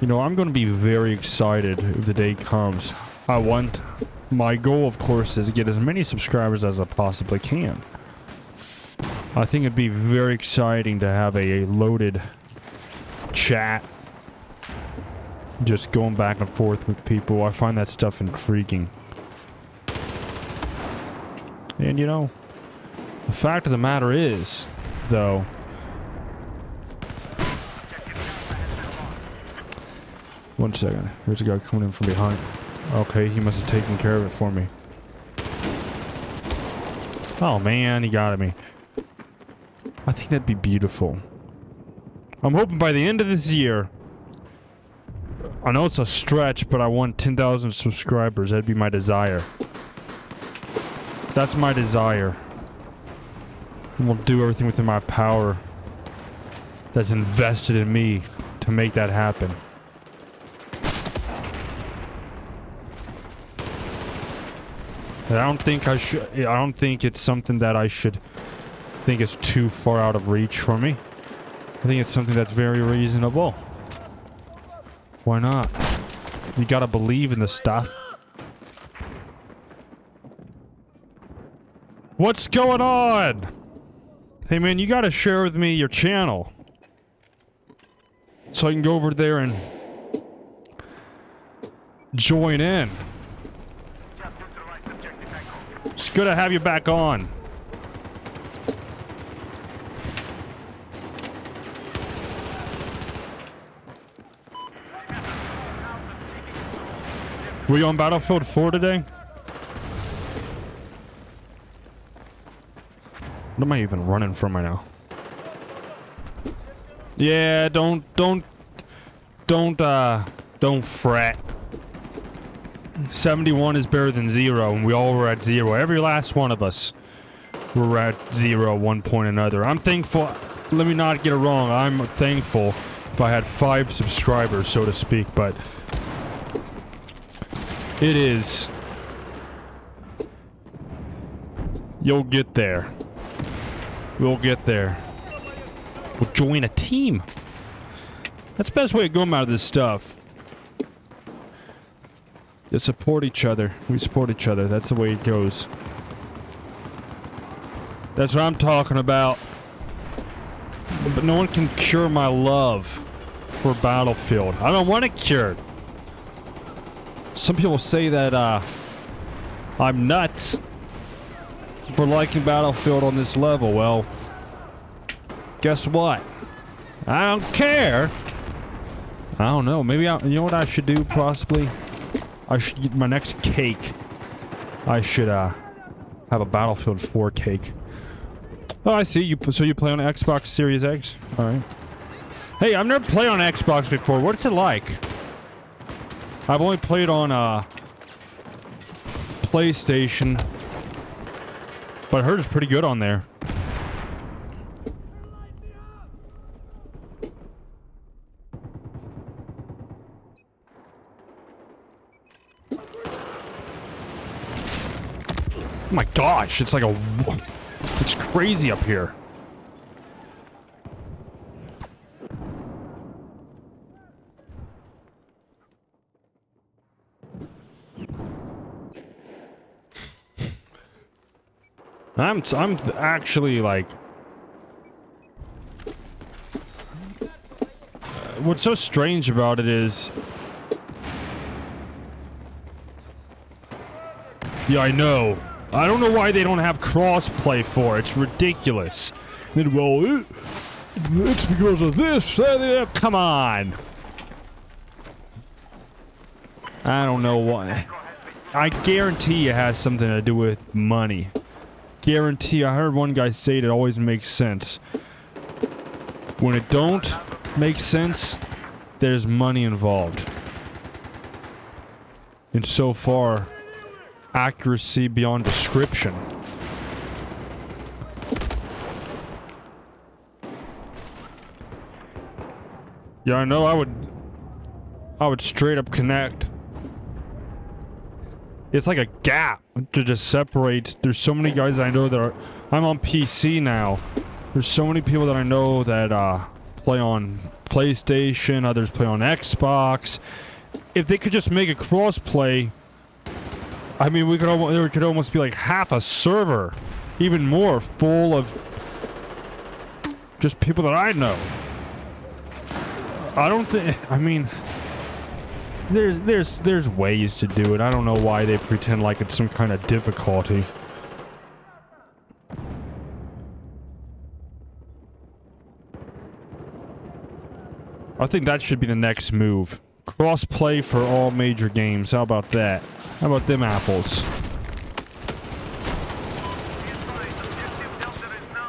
S1: You know, I'm going to be very excited if the day comes. My goal, of course, is to get as many subscribers as I possibly can. I think it'd be very exciting to have a loaded chat. Just going back and forth with people. I find that stuff intriguing. And you know, the fact of the matter is, though, one second. There's a guy coming in from behind. Okay, he must have taken care of it for me. Oh man, he got at me. I think that'd be beautiful. I'm hoping by the end of this year, I know it's a stretch, but I want 10,000 subscribers. That'd be my desire. That's my desire. And we'll do everything within my power that's invested in me to make that happen. And I don't think it's something that I should think is too far out of reach for me. I think it's something that's very reasonable. Why not? You gotta believe in the stuff. What's going on? Hey man, you gotta share with me your channel. So I can go over there and join in. It's good to have you back on. Were you on Battlefield 4 today? What am I even running from right now? Yeah, don't fret. 71 is better than 0, and we all were at 0. Every last one of us were at 0 at one point or another. I'm thankful. Let me not get it wrong. I'm thankful if I had 5 subscribers, so to speak, but it is. You'll get there. We'll get there. We'll join a team. That's the best way to go about this stuff. You support each other. We support each other. That's the way it goes. That's what I'm talking about. But no one can cure my love for Battlefield. I don't want it cured. Some people say that I'm nuts for liking Battlefield on this level. Well, guess what? I don't care. I don't know. Maybe you know what I should do possibly? I should get my next cake. I should have a Battlefield 4 cake. Oh, I see. So you play on Xbox Series X? All right. Hey, I've never played on Xbox before. What's it like? I've only played on PlayStation, but I heard it's pretty good on there. Oh my gosh, it's like it's crazy up here. I'm actually like, what's so strange about it is, yeah, I know. I don't know why they don't have crossplay for it. It's ridiculous. And, well, it's because of this. Come on. I don't know why. I guarantee it has something to do with money. Guarantee. I heard one guy say it always makes sense. When it don't make sense, there's money involved. And so far, accuracy beyond description. Yeah, I know. I would straight up connect. It's like a gap to just separate. There's so many guys I know that are. I'm on PC now. There's so many people that I know that play on PlayStation. Others play on Xbox. If they could just make a cross-play, I mean, there could almost be like half a server, even more, full of just people that I know. I don't think. I mean, there's ways to do it. I don't know why they pretend like it's some kind of difficulty. I think that should be the next move. Cross-play for all major games. How about that? How about them apples?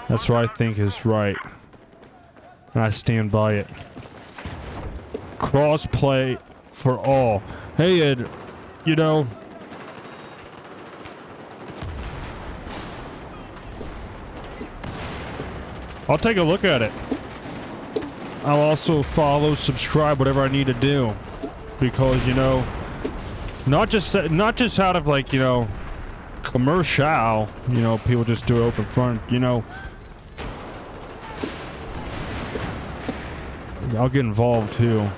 S1: That's what I think is right. And I stand by it. Cross-play for all. Hey, Ed, you know, I'll take a look at it. I'll also follow, subscribe, whatever I need to do. Because, you know, not just out of, like, you know, commercial, you know, people just do it open front, you know. I'll get involved too.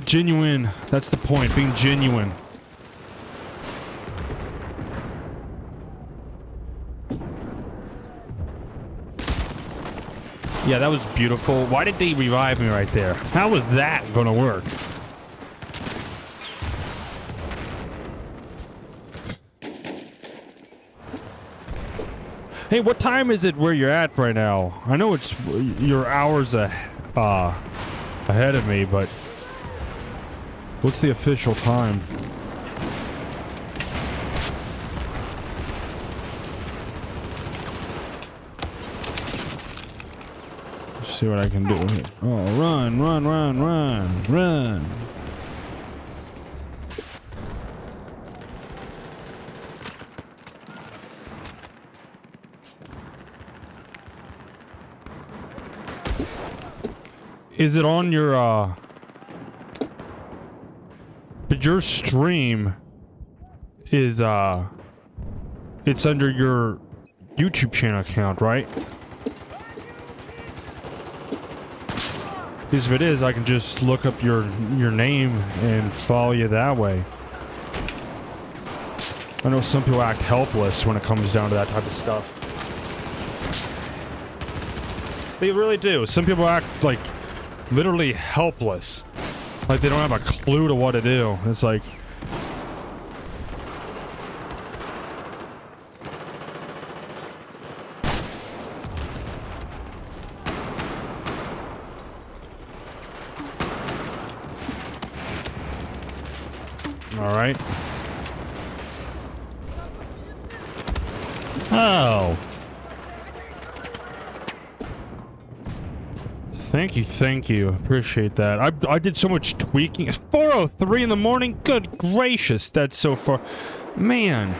S1: Genuine, that's the point, being genuine. Yeah, that was beautiful. Why did they revive me right there? How was that gonna work? Hey, what time is it where you're at right now? I know it's your hours ahead of me, but what's the official time? Let's see what I can do here. Oh, run, run, run, run, run. Is it on your, but your stream is, it's under your YouTube channel account, right? Because if it is, I can just look up your name and follow you that way. I know some people act helpless when it comes down to that type of stuff. They really do. Some people act like literally helpless. Like they don't have a clue to what to do. It's like... Alright. Oh. Thank you. Appreciate that. I did so much tweaking. It's 4:03 in the morning. Good gracious, that's so far. Man.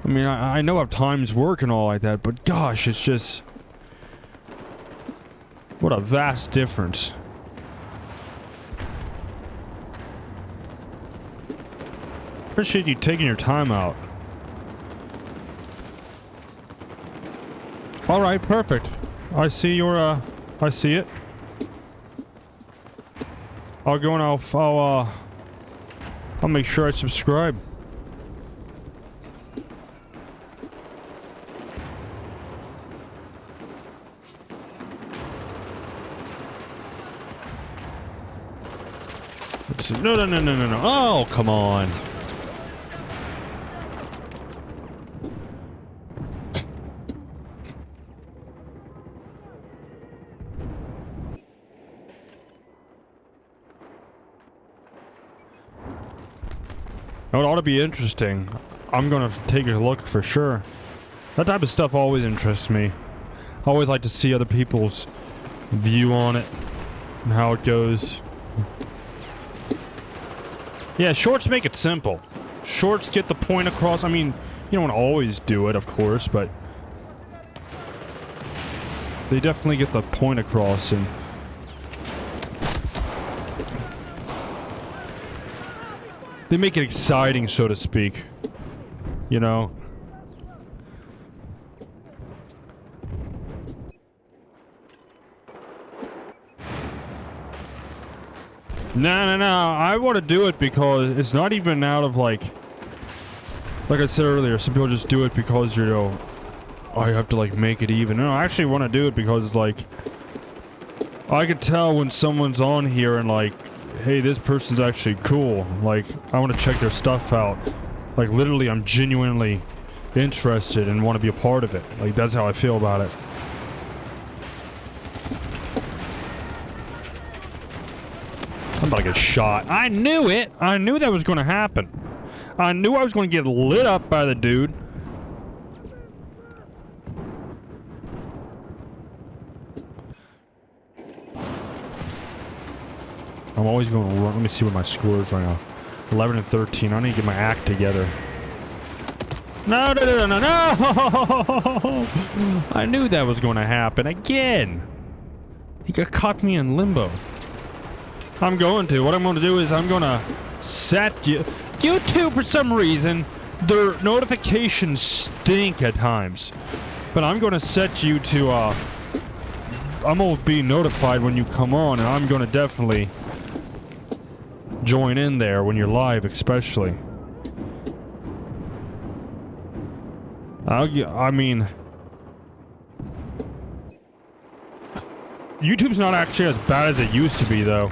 S1: I mean, I know how times work and all like that, but gosh, it's just... What a vast difference. Appreciate you taking your time out. Alright, perfect. I see your, I see it. I'll go and I'll make sure I subscribe. Let's see. No. Oh, come on. It ought to be interesting. I'm gonna take a look for sure. That type of stuff always interests me. I always like to see other people's view on it and how it goes. Yeah, shorts make it simple. Shorts get the point across. I mean, you don't always do it, of course, but they definitely get the point across and they make it exciting, so to speak. You know? No. I want to do it because it's not even out of like I said earlier, some people just do it because, you know, oh, you have to like make it even. No, I actually want to do it because like I can tell when someone's on here and like, hey, this person's actually cool. Like, I want to check their stuff out. Like, literally, I'm genuinely interested and want to be a part of it. Like, that's how I feel about it. I'm about to get shot. I knew it! I knew that was going to happen. I knew I was going to get lit up by the dude. I'm always going to run. Let me see what my score is right now. 11 and 13. I need to get my act together. No! I knew that was going to happen again. He caught me in limbo. What I'm going to do is I'm going to set you... YouTube, for some reason, their notifications stink at times. But I'm going to set you to, I'm going to be notified when you come on, and I'm going to definitely join in there when you're live, especially. I mean... YouTube's not actually as bad as it used to be, though.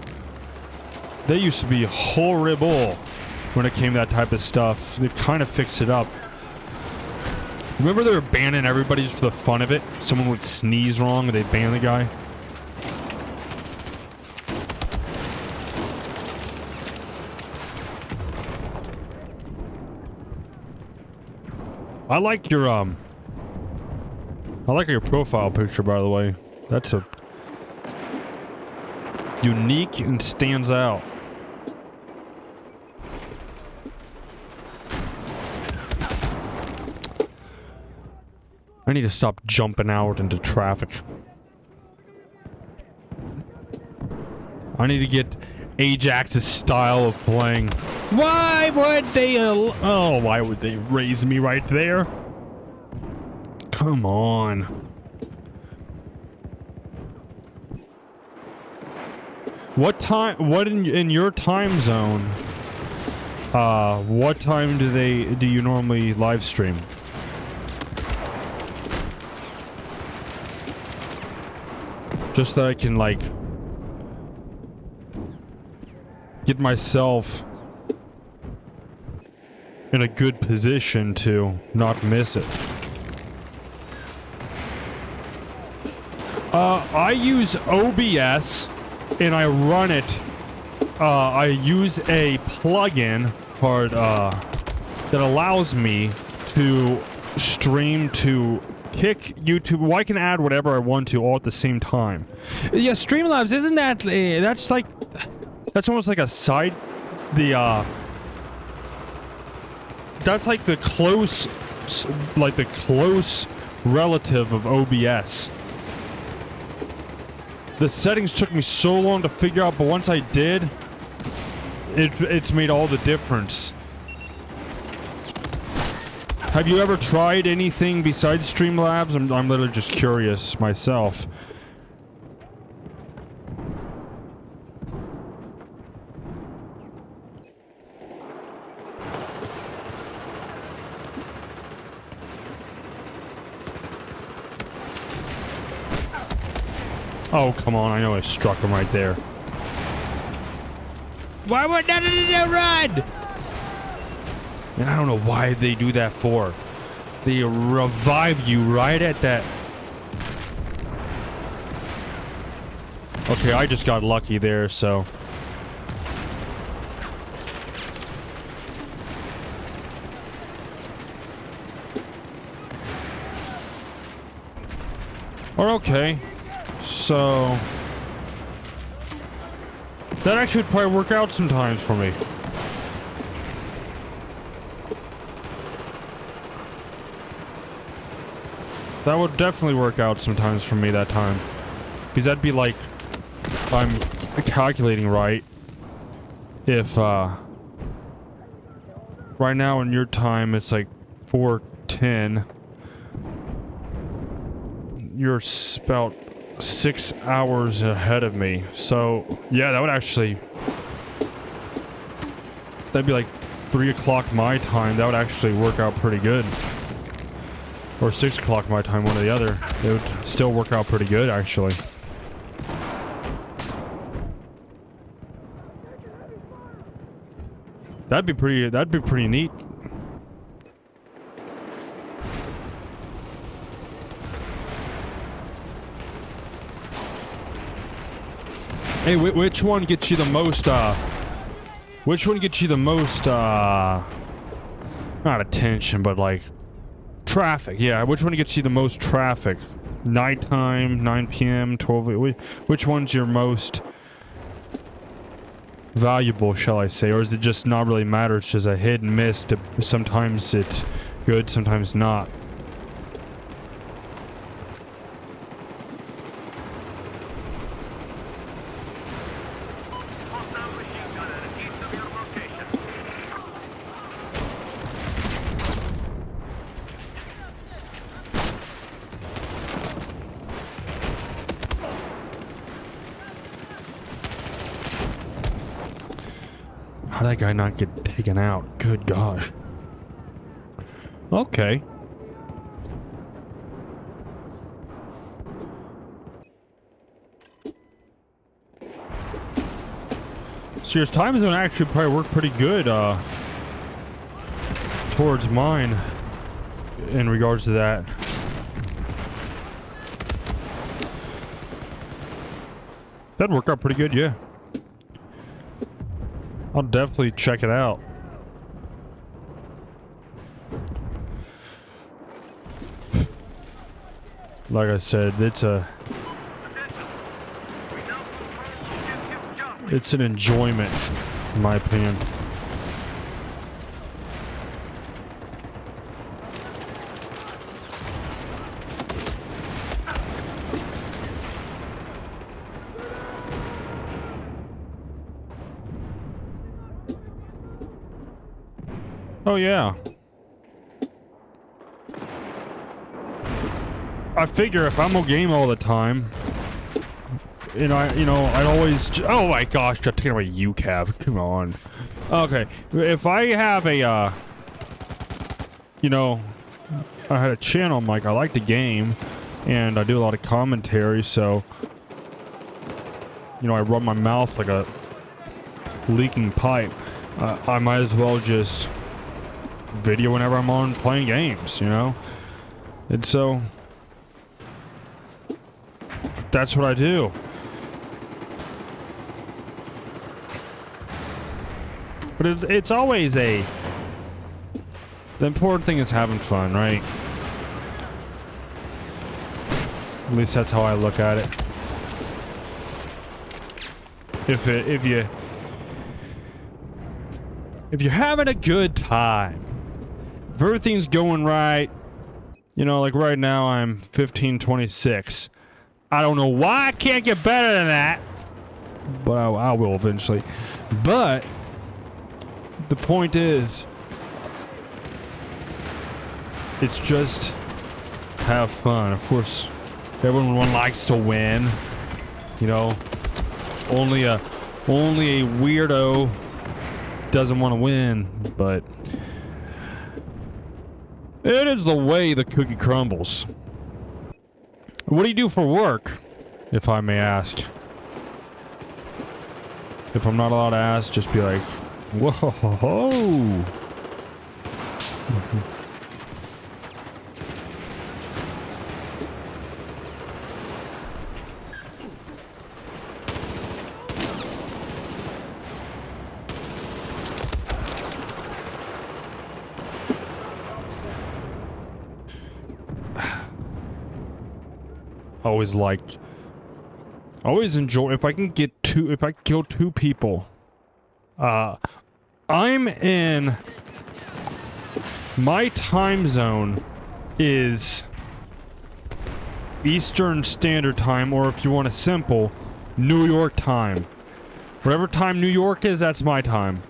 S1: They used to be horrible when it came to that type of stuff. They've kind of fixed it up. Remember they were banning everybody just for the fun of it? Someone would sneeze wrong and they'd ban the guy. I like your profile picture, by the way. That's a unique and stands out. I need to stop jumping out into traffic. I need to get Ajax's style of playing. Why would they? Why would they raise me right there? Come on. What time? What in your time zone? What time do you normally live stream? Just that I can like get myself in a good position to not miss it. I use OBS and I run it. I use a plugin called that allows me to stream to Kick, YouTube. Well, I can add whatever I want to all at the same time. Yeah, Streamlabs, isn't that that's almost like a side that's like the close relative of OBS. The settings took me so long to figure out, but once I did, it's made all the difference. Have you ever tried anything besides Streamlabs? I'm literally just curious myself. Oh, come on. I know I struck him right there. Why would none of them run? And I don't know why they do that for. They revive you right at that. Okay, I just got lucky there, so. Or okay. So. That actually would probably work out sometimes for me. That would definitely work out sometimes for me that time. Because that'd be like, if I'm calculating right, if, right now in your time it's like 4:10. You're about 6 hours ahead of me. So, yeah, that would actually, that'd be like 3 o'clock my time. That would actually work out pretty good. Or 6 o'clock my time, one or the other. It would still work out pretty good, actually. That'd be pretty neat. Hey, which one gets you the most, which one gets you the most, not attention, but like, traffic? Yeah, which one gets you the most traffic? Nighttime, 9 p.m., 12, which one's your most valuable, shall I say? Or is it just not really matter, it's just a hit and miss, sometimes it's good, sometimes not? How did that guy not get taken out? Good gosh. Okay. So your time zone actually probably worked pretty good towards mine in regards to that. That'd work out pretty good, yeah. I'll definitely check it out. Like I said, it's an enjoyment, in my opinion. Oh yeah. I figure if I'm on game all the time, I'd always. Oh my gosh! I'm taking away UCAV. Come on. Okay, if I have a, I had a channel. I'm like, I like the game, and I do a lot of commentary. So, I run my mouth like a leaking pipe. I might as well just video whenever I'm on playing games. And so that's what I do. But it's always the important thing is having fun, right? At least that's how I look at it. If you're having a good time, if everything's going right, like right now I'm 1526. I don't know why I can't get better than that, but I will eventually. But the point is, it's just have fun. Of course, everyone likes to win. Only a weirdo doesn't want to win, but it is the way the cookie crumbles. What do you do for work, if I may ask? If I'm not allowed to ask, just be like, whoa. Always enjoy if I can kill two people. I'm in my time zone is Eastern Standard Time, or if you want a simple, New York time. Whatever time New York is, that's my time.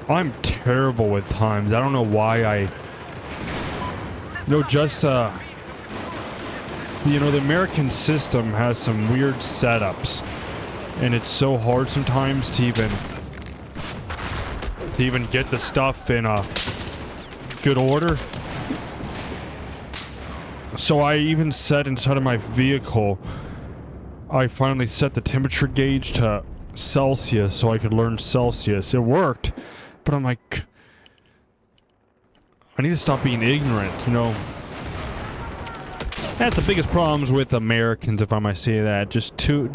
S1: I'm terrible with times. I don't know why the American system has some weird setups, and it's so hard sometimes to even get the stuff in a good order. So I even set inside of my vehicle, I finally set the temperature gauge to Celsius so I could learn Celsius. It worked. But I'm like, I need to stop being ignorant, That's the biggest problems with Americans, if I might say that. Just too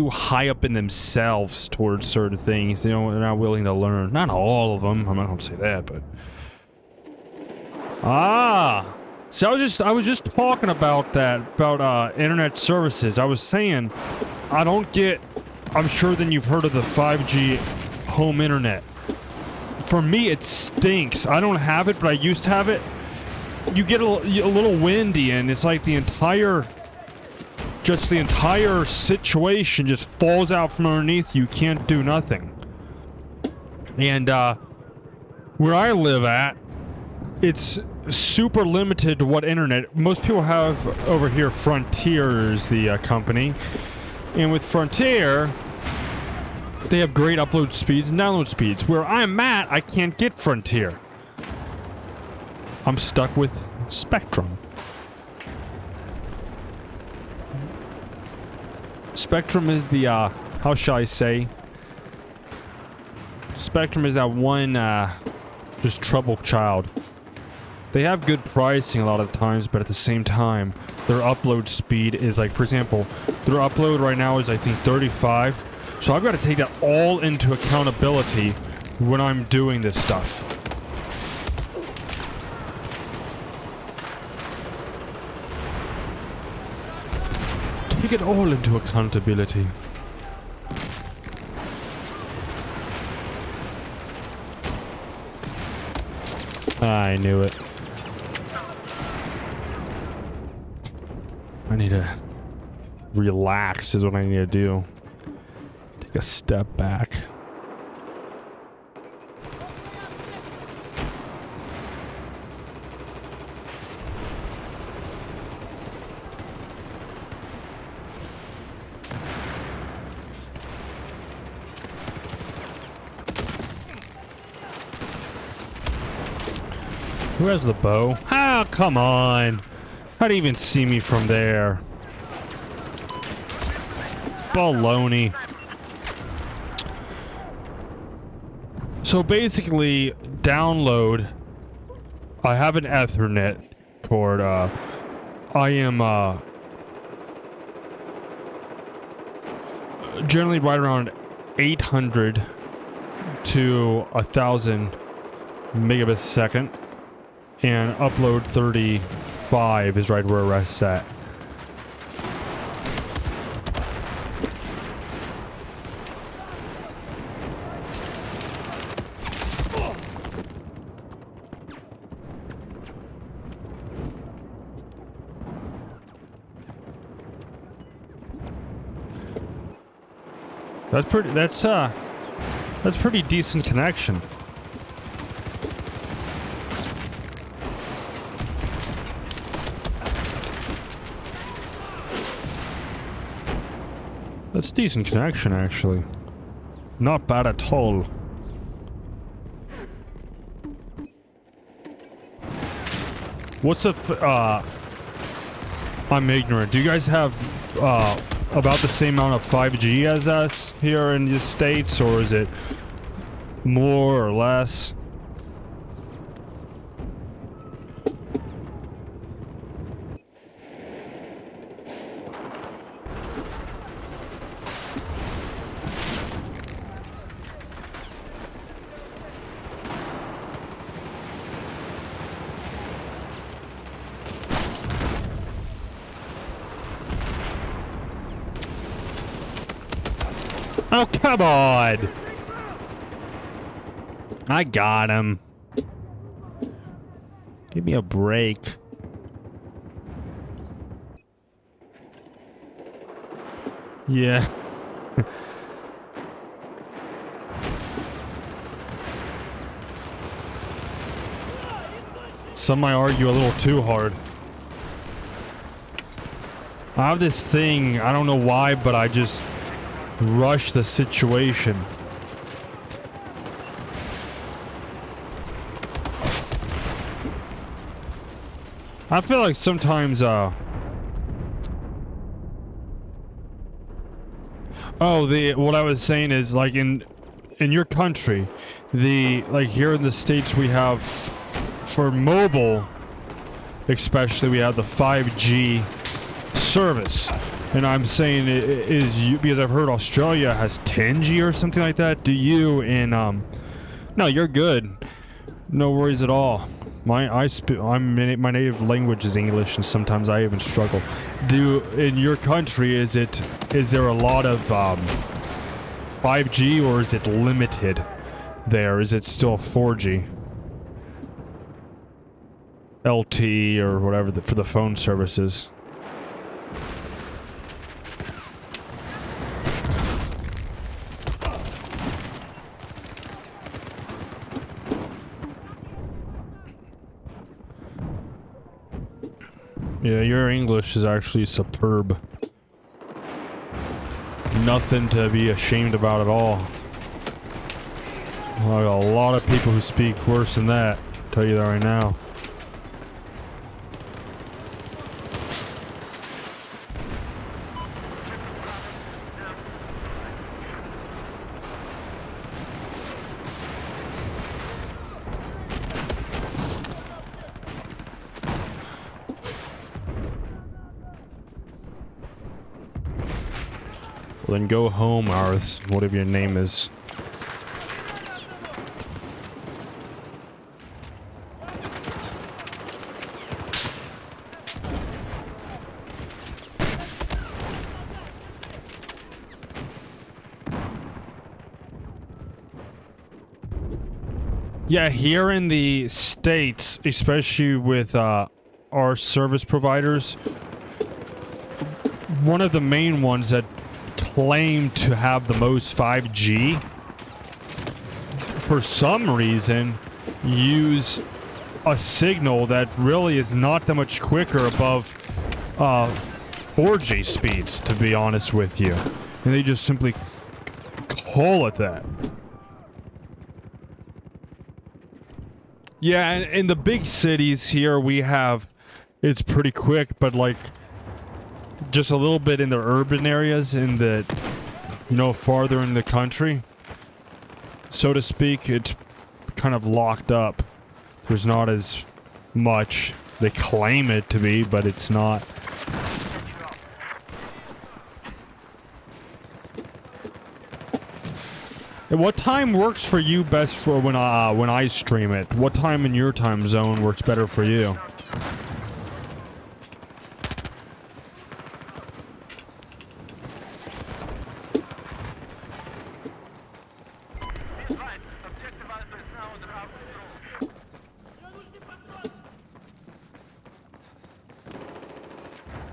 S1: high up in themselves towards certain things. They're not willing to learn. Not all of them. I'm not going to say that, but. So I was just talking about that, about internet services. I was saying, I'm sure then you've heard of the 5G home internet. For me, it stinks. I don't have it, but I used to have it. You get a little windy, and it's like the entire situation just falls out from underneath you. You can't do nothing. And where I live at, it's super limited to what internet. Most people have over here. Frontier is the company, and with Frontier, they have great upload speeds and download speeds. Where I'm at, I can't get Frontier. I'm stuck with Spectrum. Spectrum is the, how shall I say? Spectrum is that one, just troubled child. They have good pricing a lot of the times, but at the same time, their upload speed is like, for example, their upload right now is I think 35. So I've got to take that all into accountability when I'm doing this stuff. Take it all into accountability. I knew it. I need to relax is what I need to do. Take a step back. Who has the bow? Ah, come on. How do you even see me from there? Baloney. So basically, download. I have an Ethernet cord. I am generally right around 800 to 1,000 megabits a second. And upload 35 is right where it rests at. That's pretty decent connection. That's decent connection, actually. Not bad at all. What's the I'm ignorant. Do you guys have about the same amount of 5G as us here in the States, or is it more or less? Oh, come on! I got him. Give me a break. Yeah. Some might argue a little too hard. I have this thing, I don't know why, but I just rush the situation. I feel like sometimes oh, what I was saying is, like, in your country, like here in the States we have, for mobile especially, we have the 5G service. And I'm saying because I've heard Australia has 10G or something like that. Do you in no, you're good. No worries at all. My native language is English, and sometimes I even struggle. In your country, is there a lot of 5G, or is it limited there? Is it still 4G? LT or whatever for the phone services? Yeah, your English is actually superb. Nothing to be ashamed about at all. Like a lot of people who speak worse than that. I'll tell you that right now. Well, then go home, Arth, whatever your name is. Yeah, here in the States, especially with our service providers, one of the main ones that claim to have the most 5G, for some reason, use a signal that really is not that much quicker above 4G speeds, to be honest with you. And they just simply call it that. Yeah, and in the big cities here we have, it's pretty quick, but like just a little bit in the urban areas, in the, you know, farther in the country, so to speak, it's kind of locked up. There's not as much. They claim it to be, but it's not. And what time works for you best for when I stream it? What time in your time zone works better for you?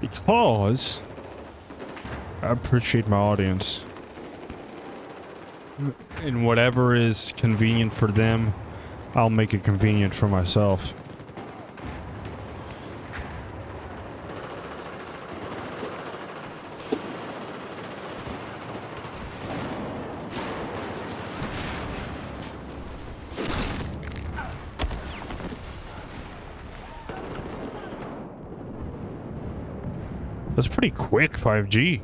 S1: Because I appreciate my audience. And whatever is convenient for them, I'll make it convenient for myself. That's pretty quick, 5G.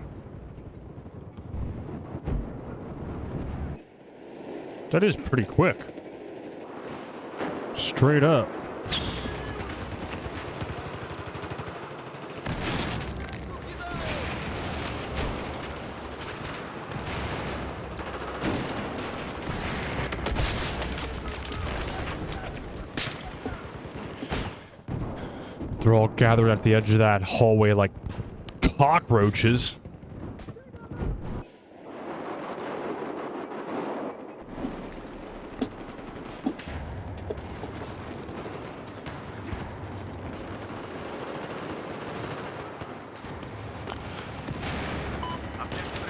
S1: That is pretty quick. Straight up. They're all gathered at the edge of that hallway like cockroaches.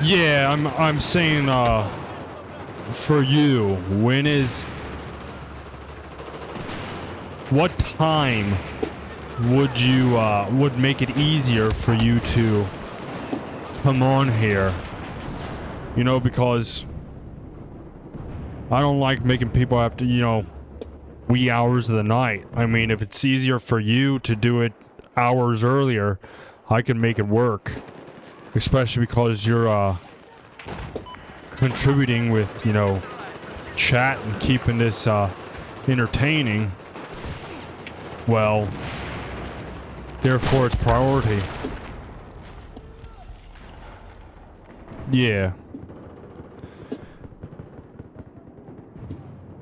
S1: Yeah, I'm saying for you, what time would you would make it easier for you to come on here? You know, because I don't like making people have to, you know, wee hours of the night. I mean, if it's easier for you to do it hours earlier, I can make it work. Especially because you're contributing with, you know, chat and keeping this entertaining. Well, therefore it's priority. Yeah.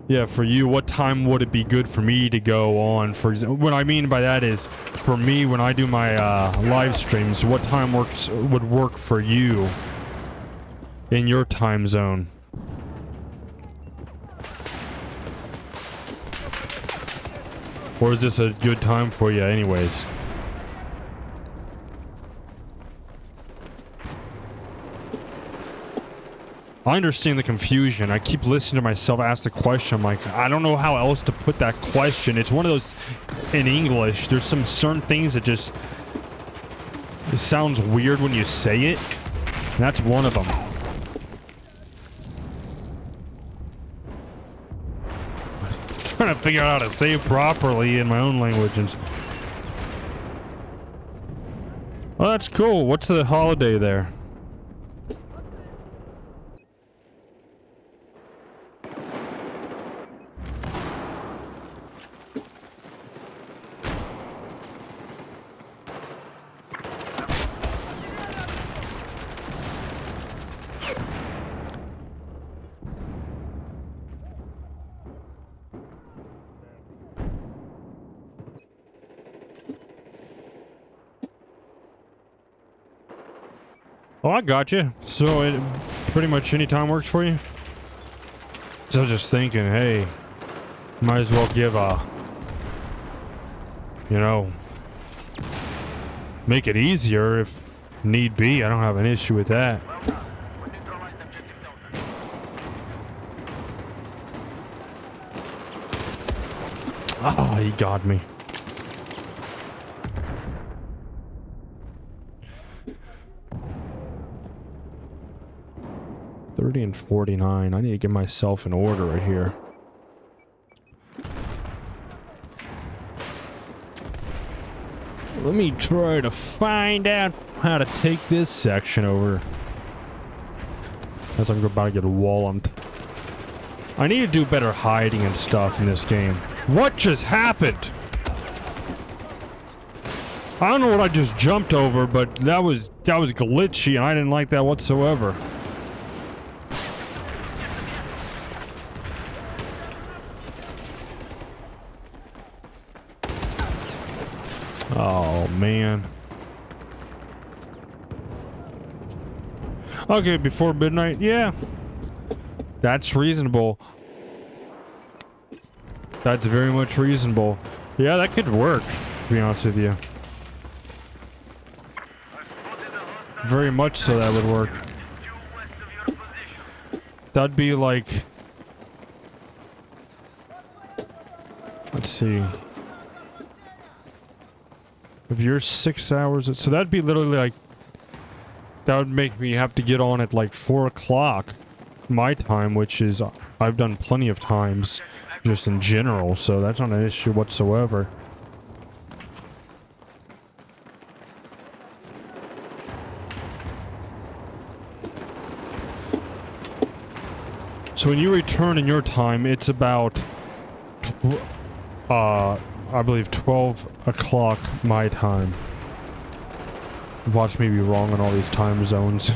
S1: Yeah, for you, what time would it be good for me to go on? For example, what I mean by that is, for me, when I do my live streams, what time would work for you in your time zone? Or is this a good time for you anyways? I understand the confusion. I keep listening to myself ask the question. I'm like, I don't know how else to put that question. It's one of those in English. There's some certain things that just, it sounds weird when you say it. And that's one of them. Trying to figure out how to say it properly in my own language. Well, that's cool. What's the holiday there? Oh, I got you. So it pretty much any time works for you? So I was just thinking, hey, might as well give you know, make it easier if need be. I don't have an issue with that. Ah, he got me. $30 and $49. I need to get myself in order right here. Let me try to find out how to take this section over. As I'm about to get walloped. I need to do better hiding and stuff in this game. What just happened? I don't know what I just jumped over, but that was glitchy and I didn't like that whatsoever. Oh, man. Okay, before midnight? Yeah. That's reasonable. That's very much reasonable. Yeah, that could work, to be honest with you. Very much so that would work. That'd be like... Let's see. If you're 6 hours... So that'd be literally like... That would make me have to get on at like 4 o'clock my time, which is... I've done plenty of times just in general, so that's not an issue whatsoever. So when you return in your time, it's about... I believe 12 o'clock my time. Watch me be wrong on all these time zones.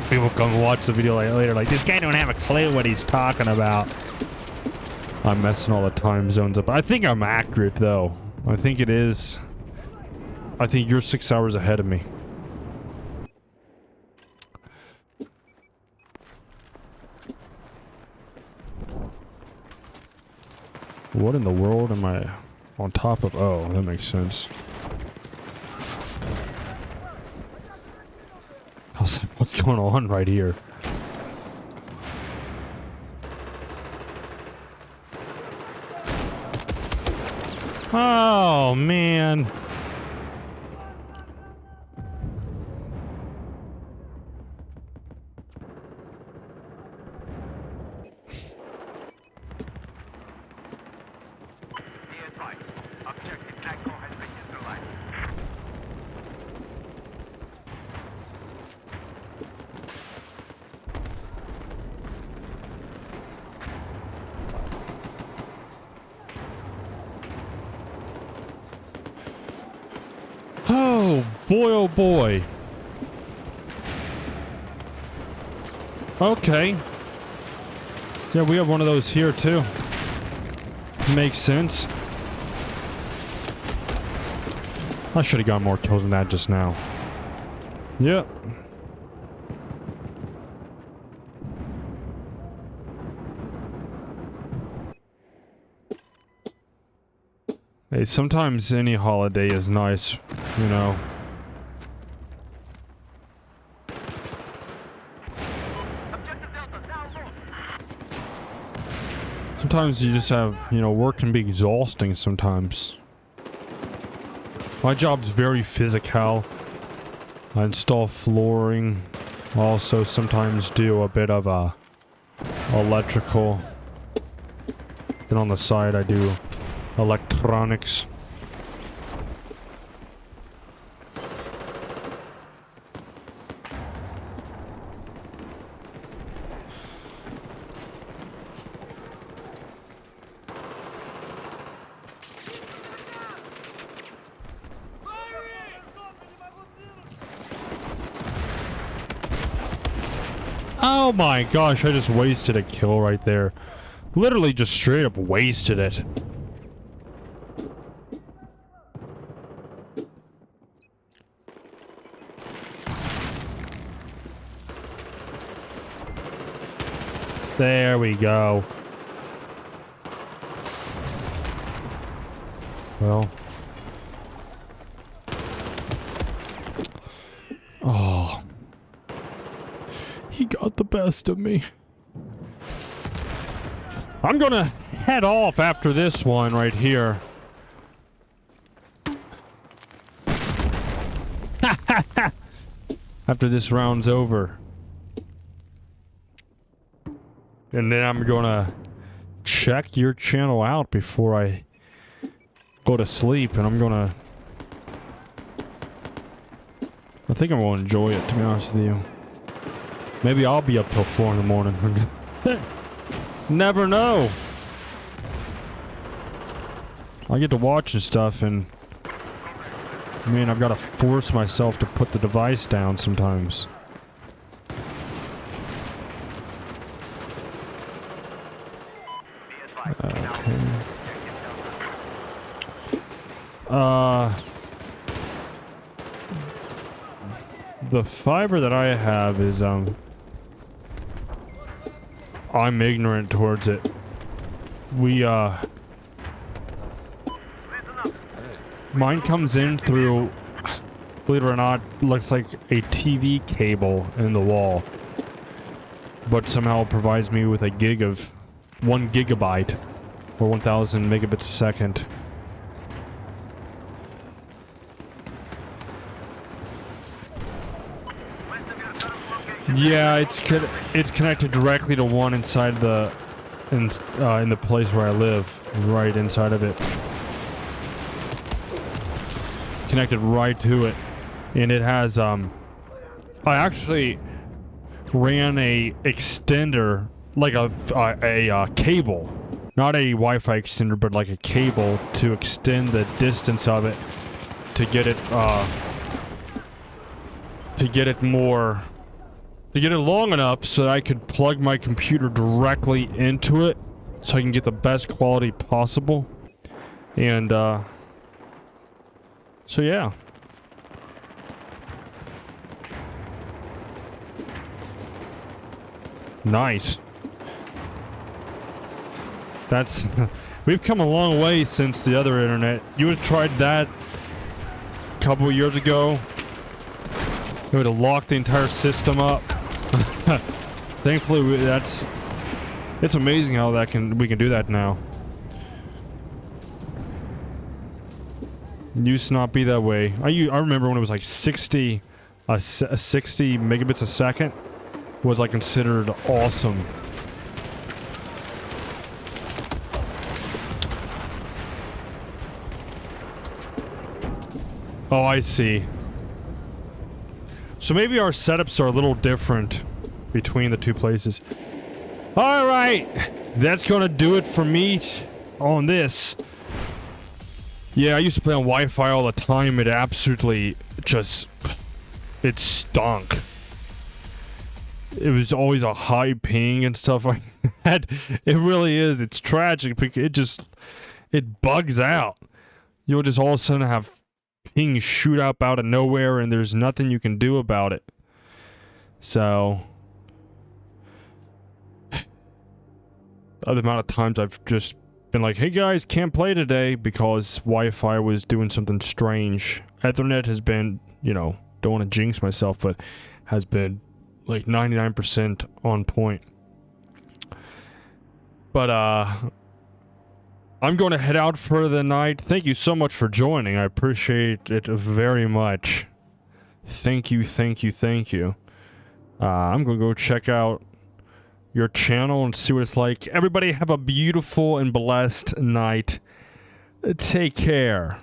S1: People come watch the video later like, this guy don't have a clue what he's talking about. I'm messing all the time zones up. I think I'm accurate though. I think it is. I think you're 6 hours ahead of me. What in the world am I on top of? Oh, that makes sense. I was like, what's going on right here? Oh, man. Oh boy, oh boy. Okay. Yeah, we have one of those here too. Makes sense. I should have got more kills than that just now. Yep. Hey, sometimes any holiday is nice, you know. Sometimes you just have, you know, work can be exhausting sometimes. My job's very physical. I install flooring. I also sometimes do a bit of electrical. Then on the side I do electronics. Oh my gosh, I just wasted a kill right there. Literally just straight up wasted it. There we go. Well. Oh. He got the best of me. I'm gonna head off after this one right here. After this round's over. And then I'm gonna check your channel out before I go to sleep, and I think I'm gonna enjoy it, to be honest with you. Maybe I'll be up till 4 in the morning. Never know. I get to watch and stuff, and I mean, I've got to force myself to put the device down sometimes. Okay. The fiber that I have is, I'm ignorant towards it. Mine comes in through, believe it or not, looks like a TV cable in the wall. But somehow it provides me with a 1 gigabyte, or 1000 megabits a second. Yeah, it's connected directly to one inside the in the place where I live, right inside of it. Connected right to it, and it has I actually ran a extender, like a cable, not a Wi-Fi extender, but like a cable to extend the distance of it to get it long enough so that I could plug my computer directly into it so I can get the best quality possible. And so yeah. Nice. That's we've come a long way since the other internet. You would have tried that a couple of years ago. It would have locked the entire system up. Thankfully, it's amazing how we can do that now. It used to not be that way. I remember when it was like 60 megabits a second was like considered awesome. Oh, I see. So maybe our setups are a little different between the two places. Alright, that's gonna do it for me on this. Yeah, I used to play on Wi-Fi all the time. It absolutely just... it stunk. It was always a high ping and stuff like that. It really is. It's tragic because it bugs out. You'll just all of a sudden have ping shoot up out of nowhere and there's nothing you can do about it. So... the amount of times I've just been like, hey guys, can't play today because Wi-Fi was doing something strange. Ethernet has been, you know, don't want to jinx myself, but has been like 99% on point. But I'm going to head out for the night. Thank you so much for joining. I appreciate it very much. Thank you, thank you, thank you. I'm going to go check out your channel and see what it's like. Everybody have a beautiful and blessed night. Take care.